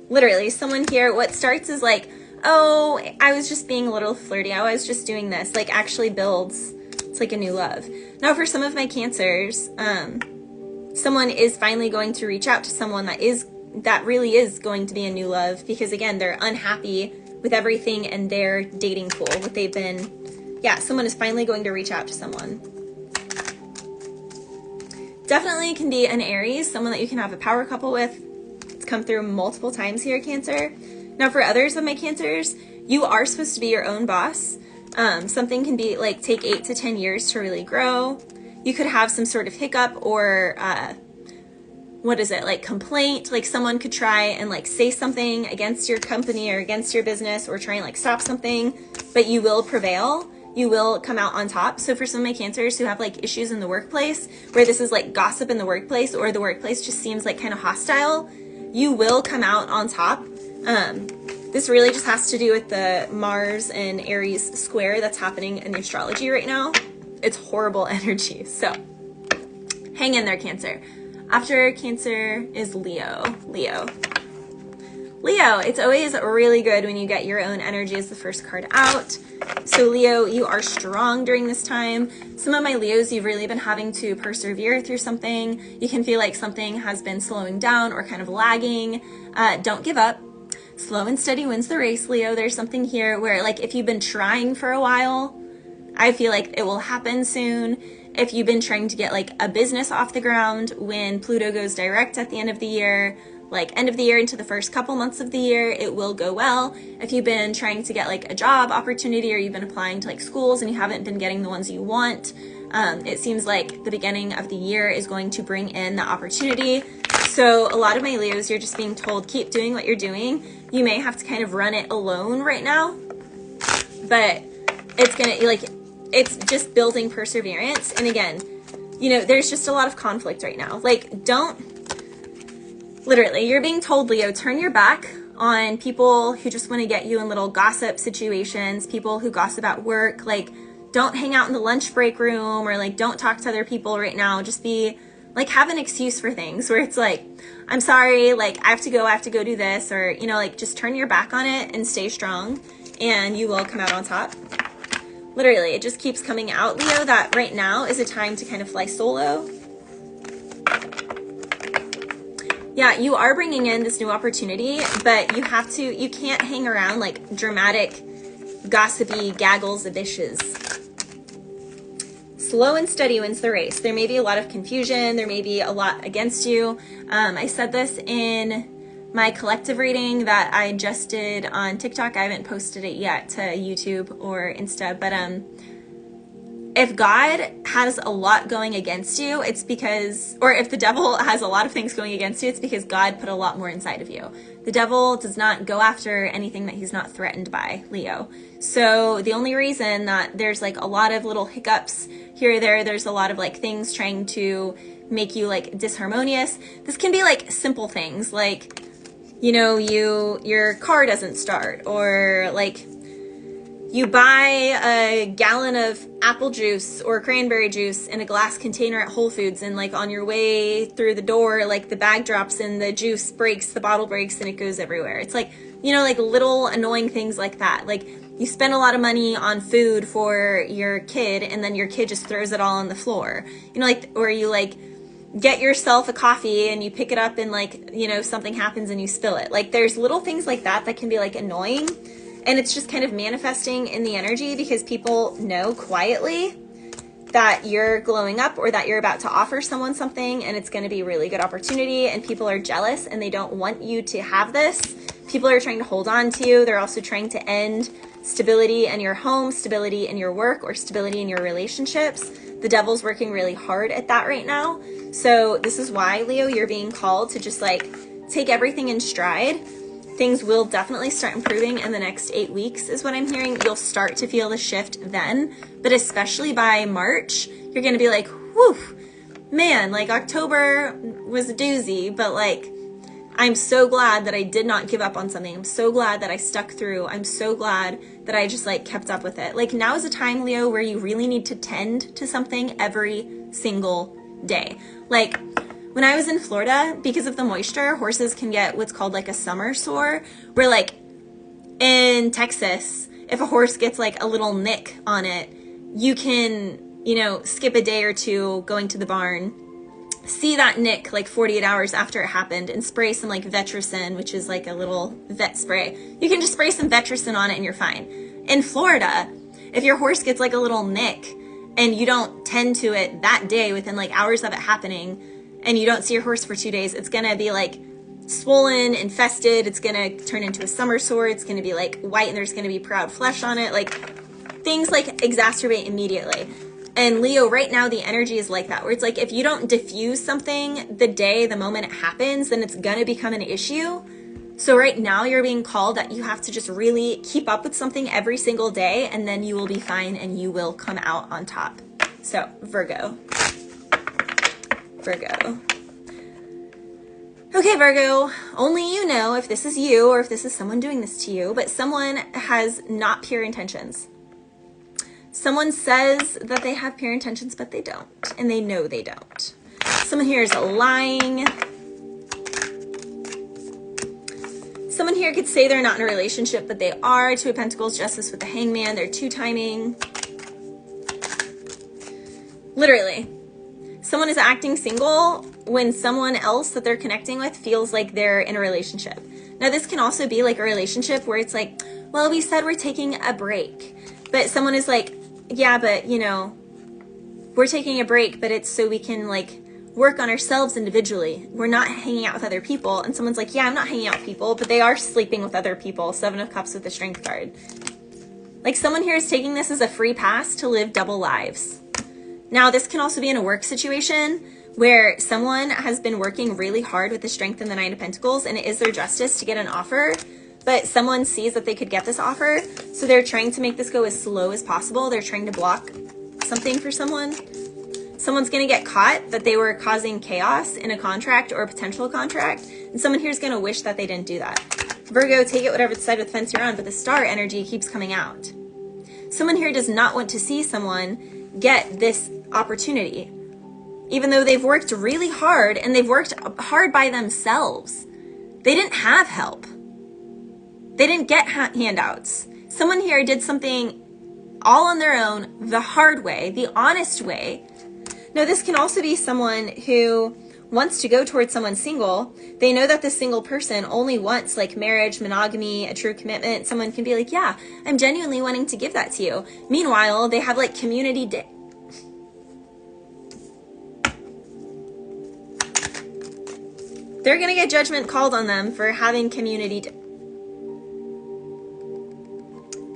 Literally, someone here, what starts is like, oh, I was just being a little flirty, I was just doing this, like actually builds, it's like a new love. Now for some of my Cancers, someone is finally going to reach out to someone that really is going to be a new love, because again, they're unhappy with everything in their dating pool, what they've been, yeah, someone is finally going to reach out to someone. Definitely can be an Aries, someone that you can have a power couple with. It's come through multiple times here, Cancer. Now for others of my Cancers, you are supposed to be your own boss. Something can be like take 8 to 10 years to really grow. You could have some sort of hiccup or what is it, like complaint, like someone could try and like say something against your company or against your business or try and like stop something, but you will prevail. You will come out on top. So for some of my Cancers who have like issues in the workplace, where this is like gossip in the workplace, or the workplace just seems like kind of hostile, you will come out on top. This really just has to do with the Mars and Aries square that's happening in the astrology right now. It's horrible energy. So hang in there, Cancer. After Cancer is Leo. Leo, it's always really good when you get your own energy as the first card out. So Leo, you are strong during this time. Some of my Leos, you've really been having to persevere through something. You can feel like something has been slowing down or kind of lagging. Don't give up. Slow and steady wins the race, Leo. There's something here where like if you've been trying for a while, I feel like it will happen soon. If you've been trying to get like a business off the ground when Pluto goes direct at the end of the year, like end of the year into the first couple months of the year, it will go well. If you've been trying to get like a job opportunity, or you've been applying to like schools and you haven't been getting the ones you want, it seems like the beginning of the year is going to bring in the opportunity. So a lot of my Leos, you're just being told, keep doing what you're doing. You may have to kind of run it alone right now, but it's gonna, like, it's just building perseverance. And again, you know, there's just a lot of conflict right now. Like, literally, you're being told, Leo, turn your back on people who just want to get you in little gossip situations, people who gossip at work. Like, don't hang out in the lunch break room, or like, don't talk to other people right now. Just be like, have an excuse for things where it's like, I'm sorry, like, I have to go do this, or, you know, like, just turn your back on it and stay strong, and you will come out on top. Literally, it just keeps coming out, Leo, that right now is a time to kind of fly solo. Yeah, you are bringing in this new opportunity, but you can't hang around like dramatic, gossipy gaggles of bitches. Slow and steady wins the race. There may be a lot of confusion. There may be a lot against you. I said this in my collective reading that I just did on TikTok. I haven't posted it yet to YouTube or Insta, but if God has a lot going against you, it's because, or if the devil has a lot of things going against you, it's because God put a lot more inside of you. The devil does not go after anything that he's not threatened by, Leo. So the only reason that there's like a lot of little hiccups here or there, there's a lot of like things trying to make you like disharmonious. This can be like simple things like, you know, your car doesn't start, or like you buy a gallon of apple juice or cranberry juice in a glass container at Whole Foods, and like on your way through the door, like the bag drops and the juice breaks, the bottle breaks, and it goes everywhere. It's like, you know, like little annoying things like that. Like you spend a lot of money on food for your kid and then your kid just throws it all on the floor. You know, like, or you like get yourself a coffee and you pick it up and like, you know, something happens and you spill it. Like there's little things like that that can be like annoying, and it's just kind of manifesting in the energy because people know quietly that you're glowing up or that you're about to offer someone something and it's going to be a really good opportunity, and people are jealous and they don't want you to have this. People are trying to hold on to you. They're also trying to end stability in your home, stability in your work, or stability in your relationships. The devil's working really hard at that right now. So this is why, Leo, you're being called to just like take everything in stride. Things will definitely start improving in the next 8 weeks is what I'm hearing. You'll start to feel the shift then, but especially by March, you're going to be like, whew, man, like October was a doozy, but like, I'm so glad that I did not give up on something. I'm so glad that I stuck through. I'm so glad that I just like kept up with it. Like now is a time, Leo, where you really need to tend to something every single day. Like when I was in Florida, because of the moisture, horses can get what's called like a summer sore, where like in Texas, if a horse gets like a little nick on it, you can, you know, skip a day or two going to the barn, see that nick like 48 hours after it happened, and spray some like Vetricin, which is like a little vet spray. You can just spray some Vetricin on it and you're fine. In Florida, if your horse gets like a little nick and you don't tend to it that day within like hours of it happening, and you don't see your horse for 2 days, it's gonna be like swollen, infested, it's gonna turn into a summer sore, it's gonna be like white and there's gonna be proud flesh on it. Like things like exacerbate immediately. And Leo, right now, the energy is like that, where it's like, if you don't diffuse something the moment it happens, then it's going to become an issue. So right now you're being called that you have to just really keep up with something every single day, and then you will be fine and you will come out on top. So Virgo. Okay, Virgo, only you know if this is you or if this is someone doing this to you, but someone has not pure intentions. Someone says that they have pure intentions, but they don't, and they know they don't. Someone here is lying. Someone here could say they're not in a relationship, but they are. Two of Pentacles, Justice with the Hangman. They're two-timing. Literally. Someone is acting single when someone else that they're connecting with feels like they're in a relationship. Now, this can also be like a relationship where it's like, well, we said we're taking a break. But someone is like, yeah, but you know, we're taking a break, but it's so we can like work on ourselves individually. We're not hanging out with other people. And someone's like, yeah, I'm not hanging out with people, but they are sleeping with other people. 7 of Cups with the Strength card. Like someone here is taking this as a free pass to live double lives. Now, this can also be in a work situation where someone has been working really hard with the Strength and the 9 of Pentacles, and it is their justice to get an offer. But someone sees that they could get this offer, so they're trying to make this go as slow as possible. They're trying to block something for someone. Someone's going to get caught that they were causing chaos in a contract or a potential contract, and someone here is going to wish that they didn't do that. Virgo, take it whatever side of the fence you're on, but the star energy keeps coming out. Someone here does not want to see someone get this opportunity, even though they've worked really hard, and they've worked hard by themselves. They didn't have help. They didn't get handouts. Someone here did something all on their own, the hard way, the honest way. Now, this can also be someone who wants to go towards someone single. They know that this single person only wants like marriage, monogamy, a true commitment. Someone can be like, yeah, I'm genuinely wanting to give that to you. Meanwhile, they have like community day. They're going to get judgment called on them for having community day.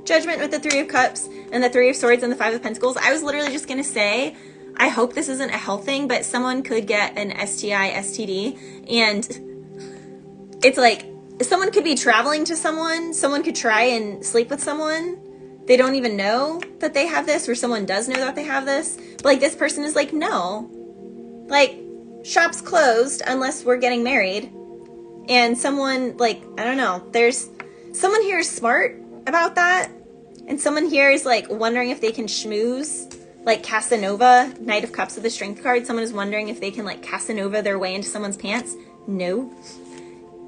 Judgment with the 3 of Cups and the 3 of Swords and the 5 of Pentacles. I was literally just going to say, I hope this isn't a health thing, but someone could get an STI, STD, and it's like, someone could be traveling to someone could try and sleep with someone. They don't even know that they have this, or someone does know that they have this. But like this person is like, no, like shop's closed unless we're getting married. And someone like, I don't know, there's someone here is smart about that. And someone here is like wondering if they can schmooze like Casanova, Knight of Cups with the Strength card. Someone is wondering if they can like Casanova their way into someone's pants. No,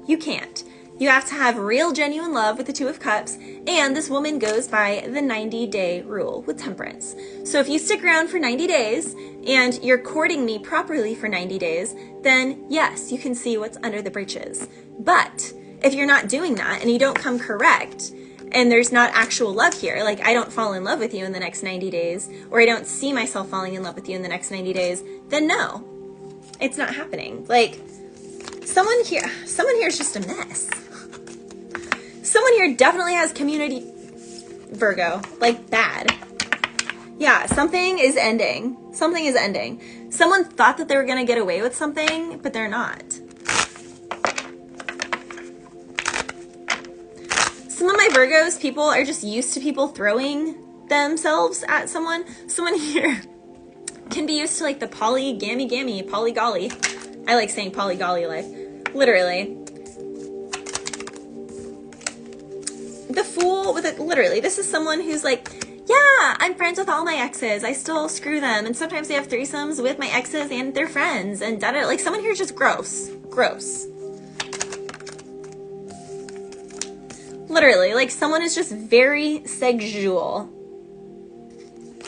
you can't. You have to have real genuine love with the Two of Cups, and this woman goes by the 90-day rule with Temperance. So if you stick around for 90 days and you're courting me properly for 90 days, then yes, you can see what's under the breeches. But if you're not doing that and you don't come correct, and there's not actual love here, like I don't fall in love with you in the next 90 days, or I don't see myself falling in love with you in the next 90 days, then no, it's not happening. Like, someone here is just a mess. Someone here definitely has community, Virgo, like bad. Yeah, something is ending. Something is ending. Someone thought that they were gonna get away with something, but they're not. Some of my Virgos, people are just used to people throwing themselves at someone. Someone here can be used to like the polygamy, polygolly. I like saying polygolly life. Literally. The Fool with it, literally. This is someone who's like, yeah, I'm friends with all my exes. I still screw them. And sometimes they have threesomes with my exes and their friends. And da-da. Like someone here is just gross. Gross. Literally, like someone is just very sexual.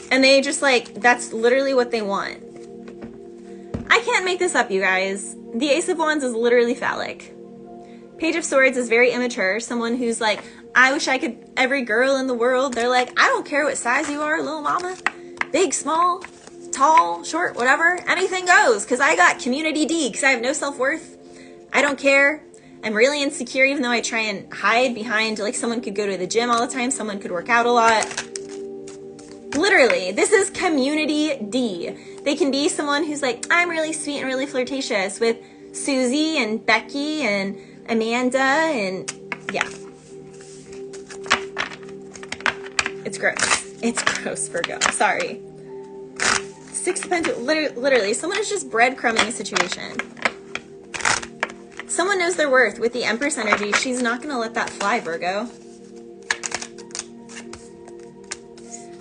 And they just like, that's literally what they want. I can't make this up, you guys. The Ace of Wands is literally phallic. Page of Swords is very immature. Someone who's like, I wish I could, every girl in the world, they're like, I don't care what size you are, little mama. Big, small, tall, short, whatever. Anything goes, because I got community D, because I have no self-worth. I don't care. I'm really insecure, even though I try and hide behind, like someone could go to the gym all the time, someone could work out a lot. Literally, this is community D. They can be someone who's like, I'm really sweet and really flirtatious with Susie and Becky and Amanda and yeah. It's gross. It's gross, Virgo. Sorry. Six of Pentacles, literally, someone is just breadcrumbing a situation. Someone knows their worth with the Empress energy. She's not going to let that fly, Virgo.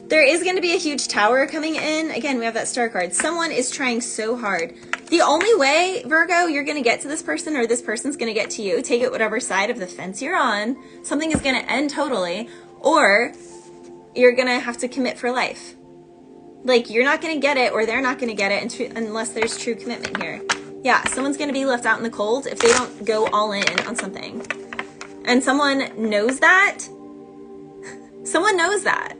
There is going to be a huge tower coming in. Again, we have that star card. Someone is trying so hard. The only way, Virgo, you're going to get to this person or this person's going to get to you, take it whatever side of the fence you're on, something is going to end totally, or you're going to have to commit for life. Like, you're not going to get it or they're not going to get it unless there's true commitment here. Yeah, someone's going to be left out in the cold if they don't go all in on something. And someone knows that. Someone knows that.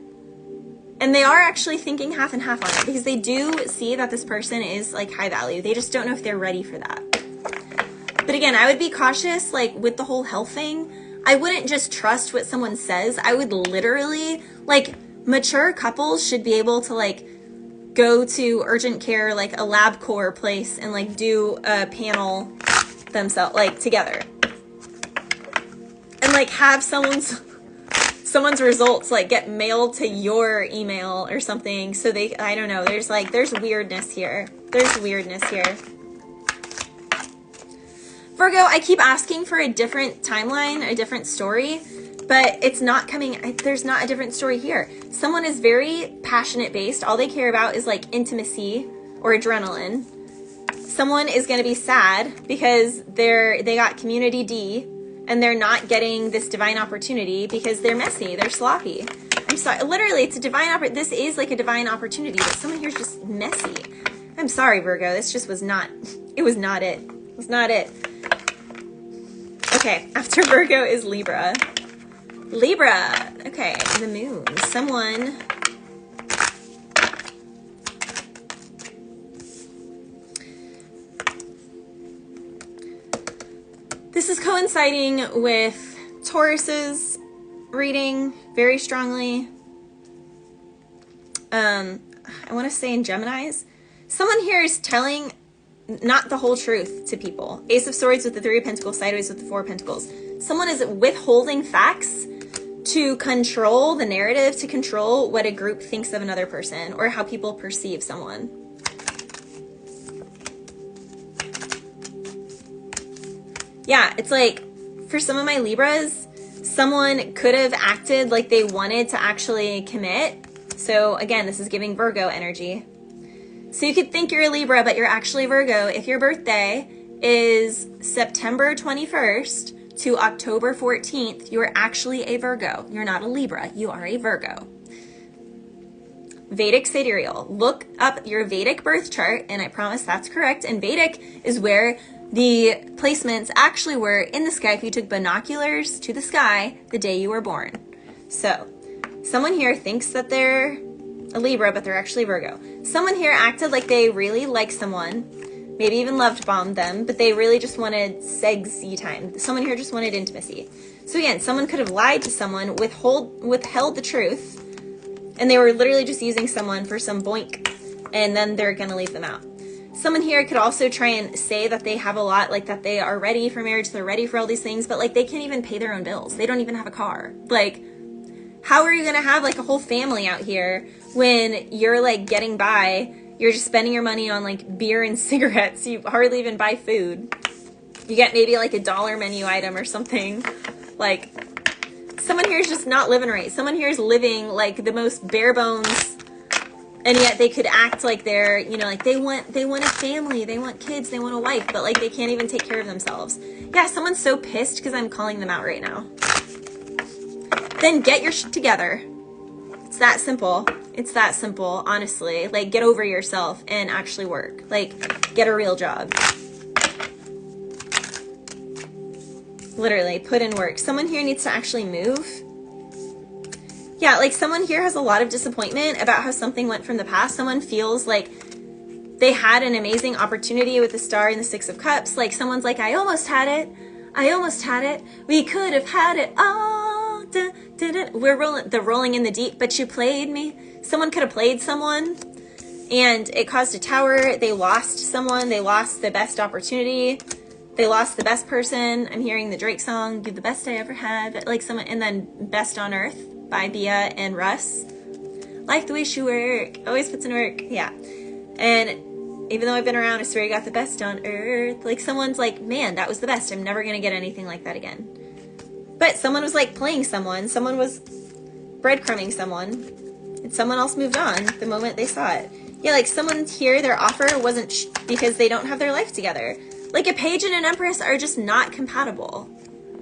And they are actually thinking half and half on it because they do see that this person is like high value. They just don't know if they're ready for that. But again, I would be cautious, like with the whole health thing. I wouldn't just trust what someone says. I would literally, like, mature couples should be able to like go to urgent care, like a LabCorp place, and like do a panel themselves, like together, and like have someone's results like get mailed to your email or something. So they, I don't know. There's weirdness here. There's weirdness here. Virgo, I keep asking for a different timeline, a different story, but it's not coming. There's not a different story here. Someone is very passionate based. All they care about is like intimacy or adrenaline. Someone is going to be sad because they got community D and they're not getting this divine opportunity because they're messy. They're sloppy. I'm sorry. Literally, it's a divine this is like a divine opportunity, but someone here's just messy. I'm sorry, Virgo. This just was not, it was not it. It was not it. Okay, after Virgo is Libra. Libra, okay, the moon. Someone, this is coinciding with Taurus's reading very strongly. I want to say in Gemini's. Someone here is telling not the whole truth to people. Ace of Swords with the Three of Pentacles, sideways with the Four of Pentacles. Someone is withholding facts to control the narrative, to control what a group thinks of another person or how people perceive someone. Yeah, it's like for some of my Libras, someone could have acted like they wanted to actually commit So again, this is giving Virgo energy. So you could think you're a Libra, but you're actually Virgo. If your birthday is September 21st to October 14th, you are actually a Virgo. You're not a Libra, you are a Virgo. Vedic sidereal. Look up your Vedic birth chart, and I promise that's correct. And Vedic is where the placements actually were in the sky if you took binoculars to the sky the day you were born. So someone here thinks that they're a Libra, but they're actually Virgo. Someone here acted like they really liked someone, maybe even loved bombed them, but they really just wanted sexy time. Someone here just wanted intimacy. So again, someone could have lied to someone, withheld the truth, and they were literally just using someone for some boink, and then they're gonna leave them out. Someone here could also try and say that they have a lot, like that they are ready for marriage, they're ready for all these things, but like they can't even pay their own bills. They don't even have a car. Like, how are you gonna have like a whole family out here when you're like getting by, you're just spending your money on like beer and cigarettes, you hardly even buy food. You get maybe like a $1 menu item or something. Like, someone here is just not living right. Someone here is living like the most bare bones, and yet they could act like they're, you know, like they want a family, they want kids, they want a wife, but like they can't even take care of themselves. Yeah, someone's so pissed because I'm calling them out right now. Then get your shit together. It's that simple. It's that simple, honestly. Like, get over yourself and actually work. Like, get a real job. Literally, put in work. Someone here needs to actually move. Yeah, like someone here has a lot of disappointment about how something went from the past. Someone feels like they had an amazing opportunity with the Star and the Six of Cups. Like, someone's like, I almost had it. I almost had it. We could have had it all. We're rolling in the deep, but you played me. Someone could have played someone, and it caused a tower. They lost someone. They lost the best opportunity. They lost the best person. I'm hearing the Drake song, "You're the best I ever had," like someone, and then "Best on Earth" by Bia and Russ. Like the way she work, always puts in work. Yeah, and even though I've been around, I swear I got the best on earth. Like, someone's like, man, that was the best. I'm never gonna get anything like that again. But someone was like playing someone. Someone was breadcrumbing someone, and someone else moved on the moment they saw it. Yeah, like someone here, their offer wasn't because they don't have their life together. Like, a page and an empress are just not compatible.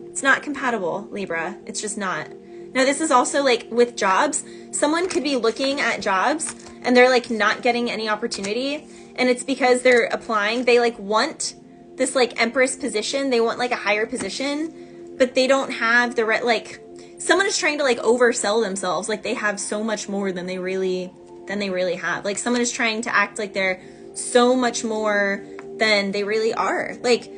It's not compatible, Libra. It's just not. Now, this is also like with jobs. Someone could be looking at jobs and they're like not getting any opportunity. And it's because they're applying. They like want this like empress position. They want like a higher position, but they don't have the right, like, someone is trying to like oversell themselves. Like, they have so much more than they really have. Like, someone is trying to act like they're so much more than they really are. Like,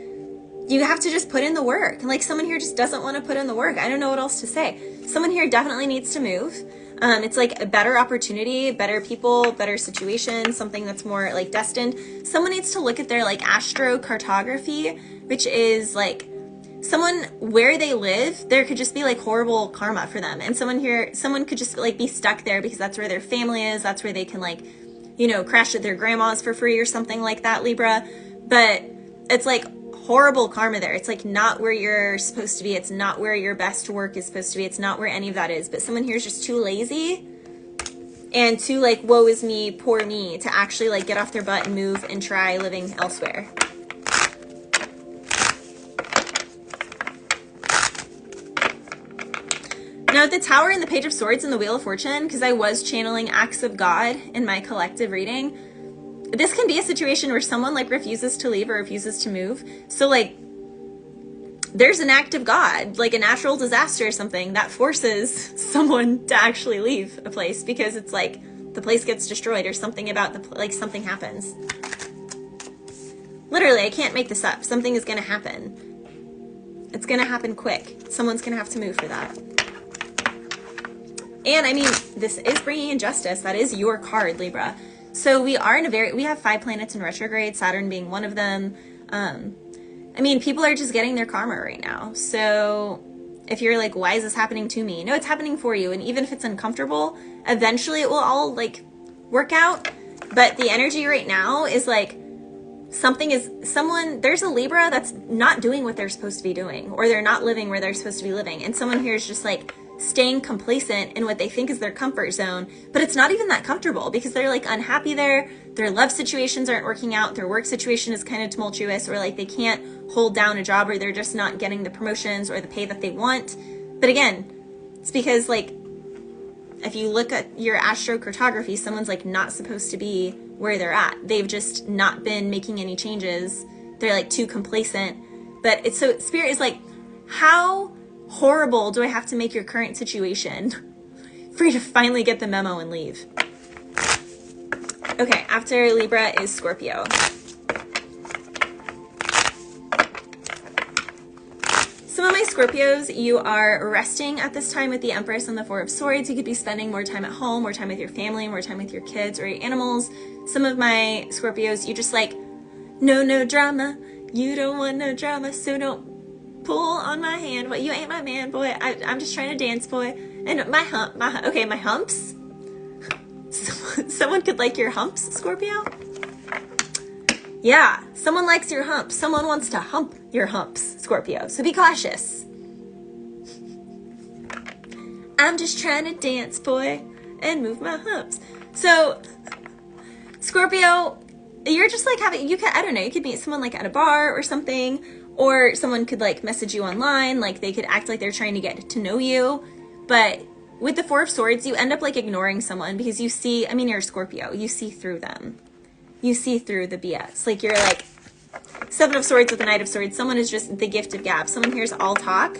you have to just put in the work. And like, someone here just doesn't want to put in the work. I don't know what else to say. Someone here definitely needs to move. It's like a better opportunity, better people, better situation, something that's more like destined. Someone needs to look at their like astrocartography, which is like someone where they live. There could just be like horrible karma for them. And someone could just like be stuck there because that's where their family is. That's where they can like, you know, crash at their grandma's for free or something like that, Libra. But it's like horrible karma there. It's like not where you're supposed to be. It's not where your best work is supposed to be. It's not where any of that is. But someone here is just too lazy and too like, woe is me, poor me, to actually like get off their butt and move and try living elsewhere. Now, the Tower and the Page of Swords and the Wheel of Fortune, because I was channeling acts of God in my collective reading, this can be a situation where someone like refuses to leave or refuses to move. So like, there's an act of God, like a natural disaster or something that forces someone to actually leave a place because it's like the place gets destroyed or something about the, like something happens. Literally, I can't make this up. Something is going to happen. It's going to happen quick. Someone's going to have to move for that. And I mean, this is bringing in justice. That is your card, Libra. So we are in we have 5 planets in retrograde, Saturn being one of them. I mean, people are just getting their karma right now. So if you're like, why is this happening to me? No, it's happening for you. And even if it's uncomfortable, eventually it will all like work out. But the energy right now is like there's a Libra that's not doing what they're supposed to be doing, or they're not living where they're supposed to be living. And someone here is just like staying complacent in what they think is their comfort zone, but it's not even that comfortable because they're like unhappy there. Their love situations aren't working out. Their work situation is kind of tumultuous, or like they can't hold down a job, or they're just not getting the promotions or the pay that they want. But again, it's because like, if you look at your astrocartography, someone's like not supposed to be where they're at. They've just not been making any changes. They're like too complacent. But it's so, Spirit is like, how horrible do I have to make your current situation for you to finally get the memo and leave? Okay, after Libra is Scorpio. Some of my Scorpios, you are resting at this time with the Empress and the Four of Swords. You could be spending more time at home, more time with your family, more time with your kids or your animals. Some of my Scorpios, you just like, no drama. You don't want no drama, so don't pull on my hand. Well, you ain't my man, boy. I'm just trying to dance, boy. And my humps. Someone could like your humps, Scorpio. Yeah, someone likes your humps. Someone wants to hump your humps, Scorpio. So be cautious. I'm just trying to dance, boy, and move my humps. So, Scorpio, you're just like having, I don't know, you could meet someone like at a bar or something, or someone could like message you online, like they could act like they're trying to get to know you. But with the Four of Swords, you end up like ignoring someone because you see, you're a Scorpio, you see through them. You see through the BS. Like you're like Seven of Swords with the Knight of Swords. Someone is just the gift of gab. Someone here's all talk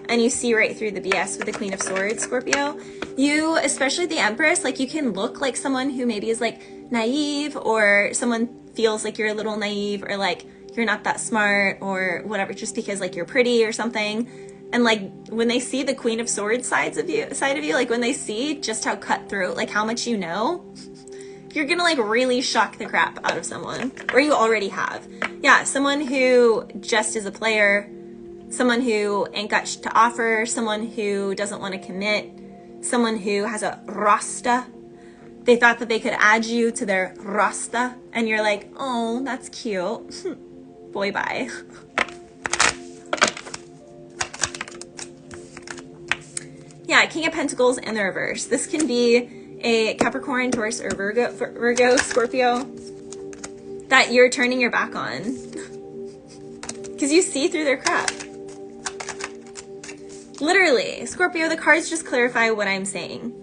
and you see right through the BS with the Queen of Swords, Scorpio. You, especially the Empress, like you can look like someone who maybe is like naive, or someone feels like you're a little naive, or like you're not that smart or whatever, just because like you're pretty or something. And like when they see the Queen of Swords side of you, like when they see just how cutthroat, like how much you know, you're gonna like really shock the crap out of someone, or you already have. Yeah, someone who just is a player, someone who ain't got to offer, someone who doesn't want to commit, someone who has a rasta. They thought that they could add you to their rasta, and you're like, oh, that's cute. Boy, bye. Yeah, King of Pentacles in the reverse. This can be a Capricorn, Taurus, or Virgo, Scorpio that you're turning your back on because you see through their crap. Literally, Scorpio, the cards just clarify what I'm saying.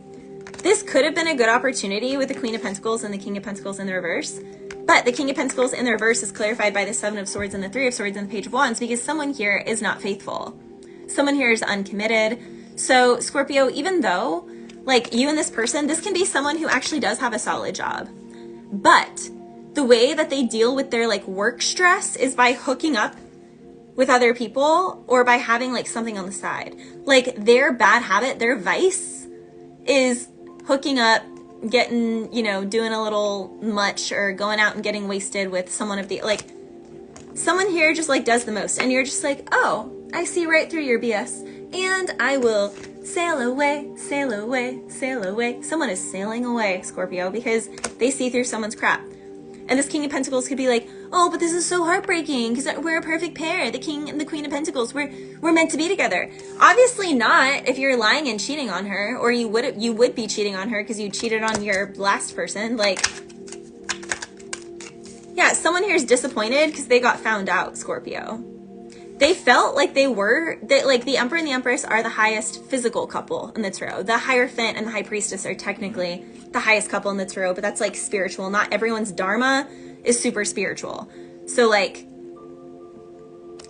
This could have been a good opportunity with the Queen of Pentacles and the King of Pentacles in the reverse, but the King of Pentacles in the reverse is clarified by the Seven of Swords and the Three of Swords and the Page of Wands because someone here is not faithful. Someone here is uncommitted. So Scorpio, even though like you and this person, this can be someone who actually does have a solid job, but the way that they deal with their like work stress is by hooking up with other people or by having like something on the side. Like their bad habit, their vice is hooking up, getting, you know, doing a little much or going out and getting wasted with someone of the, like someone here just like does the most and you're just like, oh, I see right through your BS and I will sail away, sail away, sail away. Someone is sailing away, Scorpio, because they see through someone's crap. And this King of Pentacles could be like, oh, but this is so heartbreaking because we're a perfect pair. The King and the Queen of Pentacles, we're meant to be together. Obviously not if you're lying and cheating on her, or you would be cheating on her because you cheated on your last person. Like, yeah, someone here is disappointed because they got found out, Scorpio. They felt like like the Emperor and the Empress are the highest physical couple in the tarot. The Hierophant and the High Priestess are technically the highest couple in the tarot, but that's like spiritual. Not everyone's dharma is super spiritual. So like,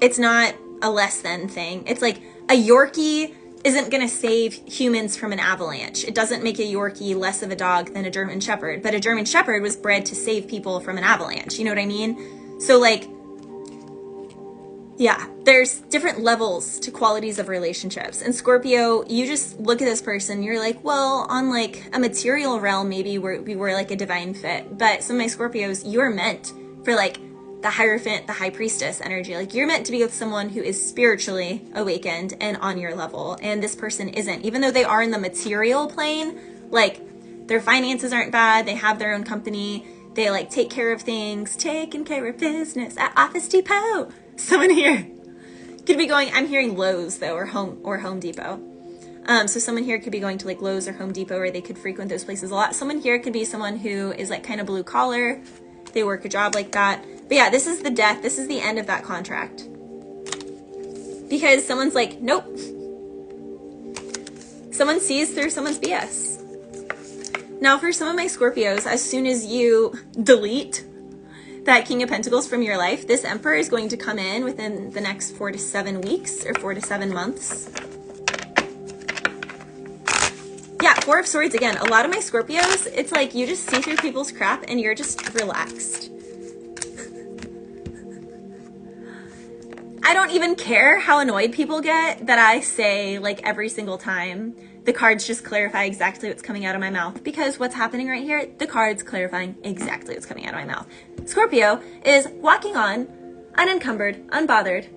it's not a less than thing. It's like a Yorkie isn't going to save humans from an avalanche. It doesn't make a Yorkie less of a dog than a German Shepherd, but a German Shepherd was bred to save people from an avalanche. You know what I mean? So like, yeah, there's different levels to qualities of relationships. And Scorpio, you just look at this person, you're like, well, on like a material realm, maybe we were like a divine fit. But some of my Scorpios, you're meant for like the Hierophant, the High Priestess energy. Like you're meant to be with someone who is spiritually awakened and on your level. And this person isn't. Even though they are in the material plane, like their finances aren't bad, they have their own company, They like take care of things, taking care of business at Office Depot. Someone here could be going, I'm hearing Lowe's though, or Home Depot. So someone here could be going to like Lowe's or Home Depot, or they could frequent those places a lot. Someone here could be someone who is like kind of blue collar. They work a job like that. But yeah, this is the death. This is the end of that contract. Because someone's like, nope. Someone sees through someone's BS. Now for some of my Scorpios, as soon as you delete that King of Pentacles from your life, this Emperor is going to come in within the next 4 to 7 weeks or 4 to 7 months. Yeah, Four of Swords again. A lot of my Scorpios, it's like you just see through people's crap and you're just relaxed. I don't even care how annoyed people get that I say like every single time the cards just clarify exactly what's coming out of my mouth, because what's happening right here, the cards clarifying exactly what's coming out of my mouth. Scorpio is walking on, unencumbered, unbothered,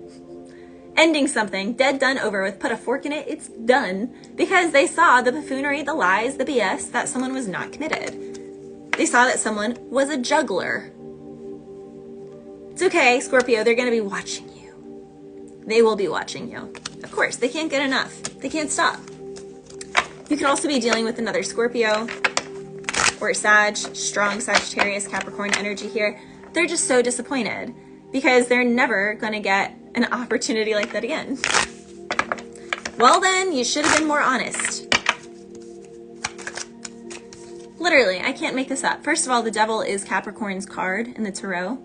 ending something, dead, done, over with, put a fork in it, it's done, because they saw the buffoonery, the lies, the BS, that someone was not committed. They saw that someone was a juggler. It's okay, Scorpio, they're going to be watching you. They will be watching you. Of course, they can't get enough. They can't stop. You could also be dealing with another Scorpio or Sag, strong Sagittarius, Capricorn energy here. They're just so disappointed because they're never going to get an opportunity like that again. Well then, you should have been more honest. Literally, I can't make this up. First of all, the Devil is Capricorn's card in the Tarot,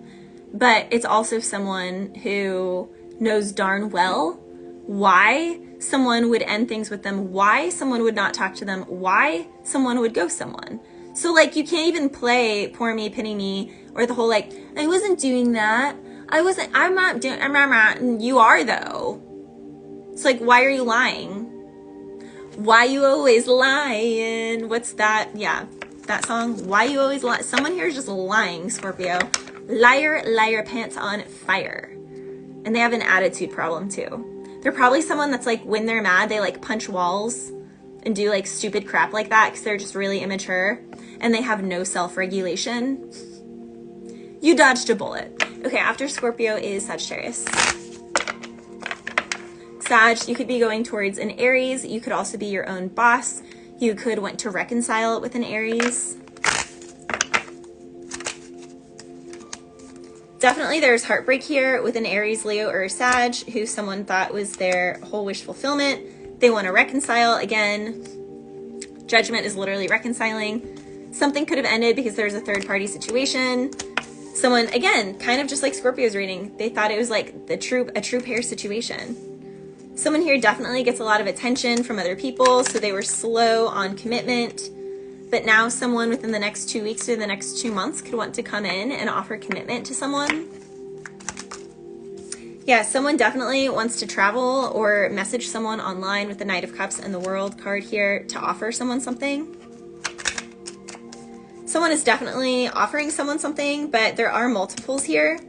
but it's also someone who knows darn well why someone would end things with them, why someone would not talk to them, why someone would ghost someone. So like, you can't even play poor me, pity me, or the whole like, I wasn't doing that. I'm not doing, you are though. It's like, why are you lying? Why you always lying? What's that? Yeah, that song, Why You Always Lie. Someone here is just lying, Scorpio. Liar, liar, pants on fire. And they have an attitude problem too. They're probably someone that's like, when they're mad, they like punch walls and do like stupid crap like that because they're just really immature and they have no self-regulation. You dodged a bullet. Okay, after Scorpio is Sagittarius. Sag, you could be going towards an Aries. You could also be your own boss. You could want to reconcile it with an Aries. Definitely there's heartbreak here with an Aries, Leo, or a Sag who someone thought was their whole wish fulfillment. They want to reconcile again. Judgment is literally reconciling. Something could have ended because there's a third party situation. Someone, again, kind of just like Scorpio's reading, they thought it was like a true pair situation. Someone here definitely gets a lot of attention from other people, so they were slow on commitment. But now someone within the next 2 weeks or the next 2 months could want to come in and offer commitment to someone. Yeah, someone definitely wants to travel or message someone online with the Knight of Cups and the World card here to offer someone something. Someone is definitely offering someone something, but there are multiples here.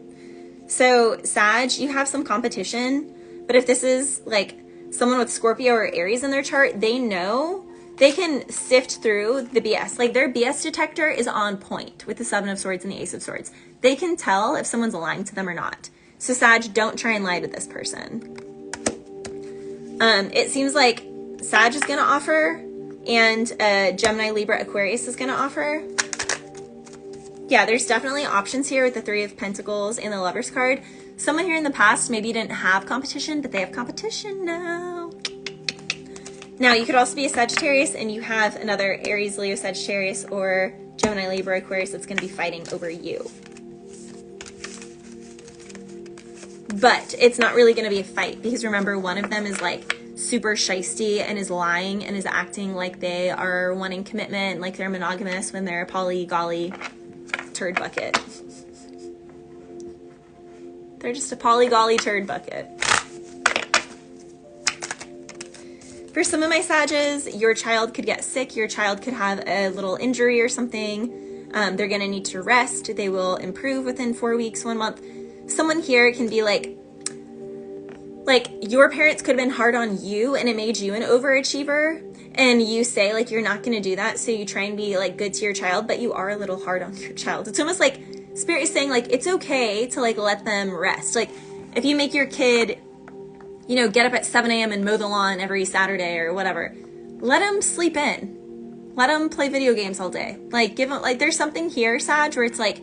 So Sag, you have some competition, but if this is like someone with Scorpio or Aries in their chart, they know they can sift through the BS. Like their BS detector is on point with the Seven of Swords and the Ace of Swords. They can tell if someone's lying to them or not. So Sag, don't try and lie to this person. It seems like Sag is gonna offer and Gemini, Libra, Aquarius is gonna offer. Yeah, there's definitely options here with the Three of Pentacles and the Lover's card. Someone here in the past maybe didn't have competition, but they have competition now. Now, you could also be a Sagittarius and you have another Aries, Leo, Sagittarius, or Gemini, Libra, Aquarius that's going to be fighting over you. But it's not really going to be a fight because remember, one of them is like super shisty and is lying and is acting like they are wanting commitment, like they're monogamous when they're a poly-golly turd bucket. They're just a poly-golly turd bucket. For some of my Sages, your child could get sick. Your child could have a little injury or something. They're going to need to rest. They will improve within 4 weeks, 1 month. Someone here can be like like your parents could have been hard on you and it made you an overachiever, and you say like you're not going to do that, so you try and be like good to your child, but you are a little hard on your child. It's almost like Spirit is saying like it's okay to like let them rest. Like if you make your kid, you know, get up at 7 a.m. and mow the lawn every Saturday or whatever, let them sleep in. Let them play video games all day. Like give them, like there's something here, Sag, where it's like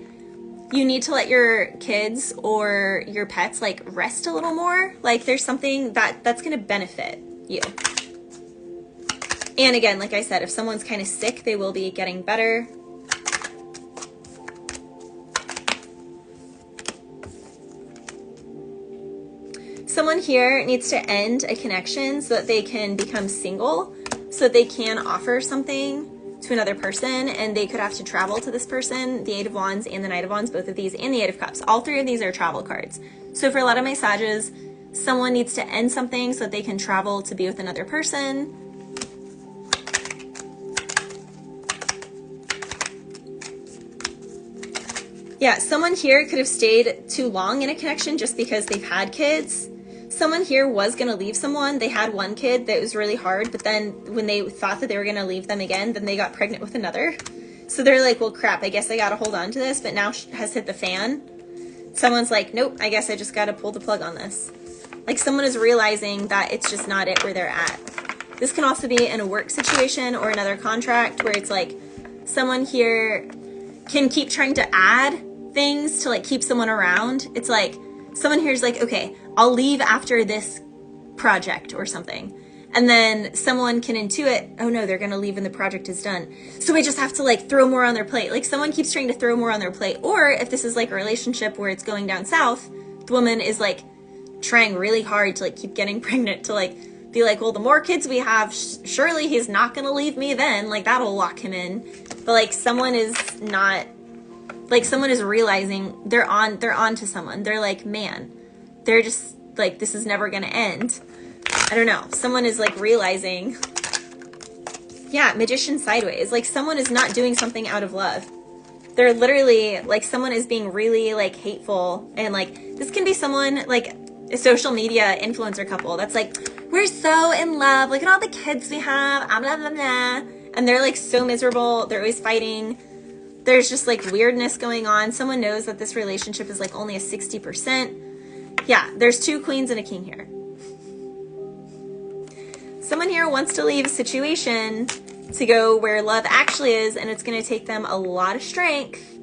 you need to let your kids or your pets like rest a little more. Like there's something that's going to benefit you. And again, like I said, if someone's kind of sick, they will be getting better. Someone here needs to end a connection so that they can become single, so that they can offer something to another person, and they could have to travel to this person. The Eight of Wands and the Knight of Wands, both of these, and the Eight of Cups. All three of these are travel cards. So for a lot of my Sages, someone needs to end something so that they can travel to be with another person. Yeah, someone here could have stayed too long in a connection just because they've had kids. Someone here was going to leave someone. They had one kid that was really hard, but then when they thought that they were going to leave them again, then they got pregnant with another. So they're like, well, crap, I guess I got to hold on to this, but now has hit the fan. Someone's like, nope, I guess I just got to pull the plug on this. Like someone is realizing that it's just not it where they're at. This can also be in a work situation or another contract where it's like someone here can keep trying to add things to like keep someone around. It's like someone here's like, okay, I'll leave after this project or something. And then someone can intuit, oh no, they're going to leave when the project is done. So I just have to like throw more on their plate. Like someone keeps trying to throw more on their plate. Or if this is like a relationship where it's going down south, the woman is like trying really hard to like keep getting pregnant, to like be like, well, the more kids we have, surely he's not going to leave me then. Like that'll lock him in. But like someone is not, like someone is realizing they're on to someone. They're like, man, they're just like, this is never going to end. I don't know. Someone is like realizing, yeah, Magician sideways. Like someone is not doing something out of love. They're literally like, someone is being really like hateful. And like, this can be someone like a social media influencer couple that's like, we're so in love. Look at all the kids we have. Blah, blah, blah. And they're like so miserable. They're always fighting. There's just like weirdness going on. Someone knows that this relationship is like only a 60%. Yeah, there's two queens and a king here. Someone here wants to leave a situation to go where love actually is, and it's going to take them a lot of strength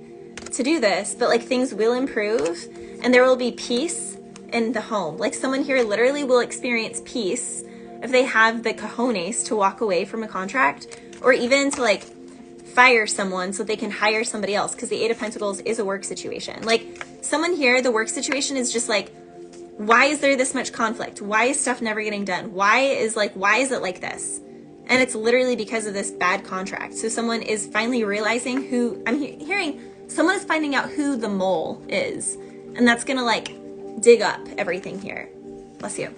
to do this, but like things will improve and there will be peace in the home. Like someone here literally will experience peace if they have the cojones to walk away from a contract, or even to like fire someone so they can hire somebody else, because the Eight of Pentacles is a work situation. Like someone here, the work situation is just like, why is there this much conflict? Why is stuff never getting done? Why is it like this? And it's literally because of this bad contract. So someone is finally realizing who, I'm hearing, someone is finding out who the mole is. And that's going to like dig up everything here. Bless you.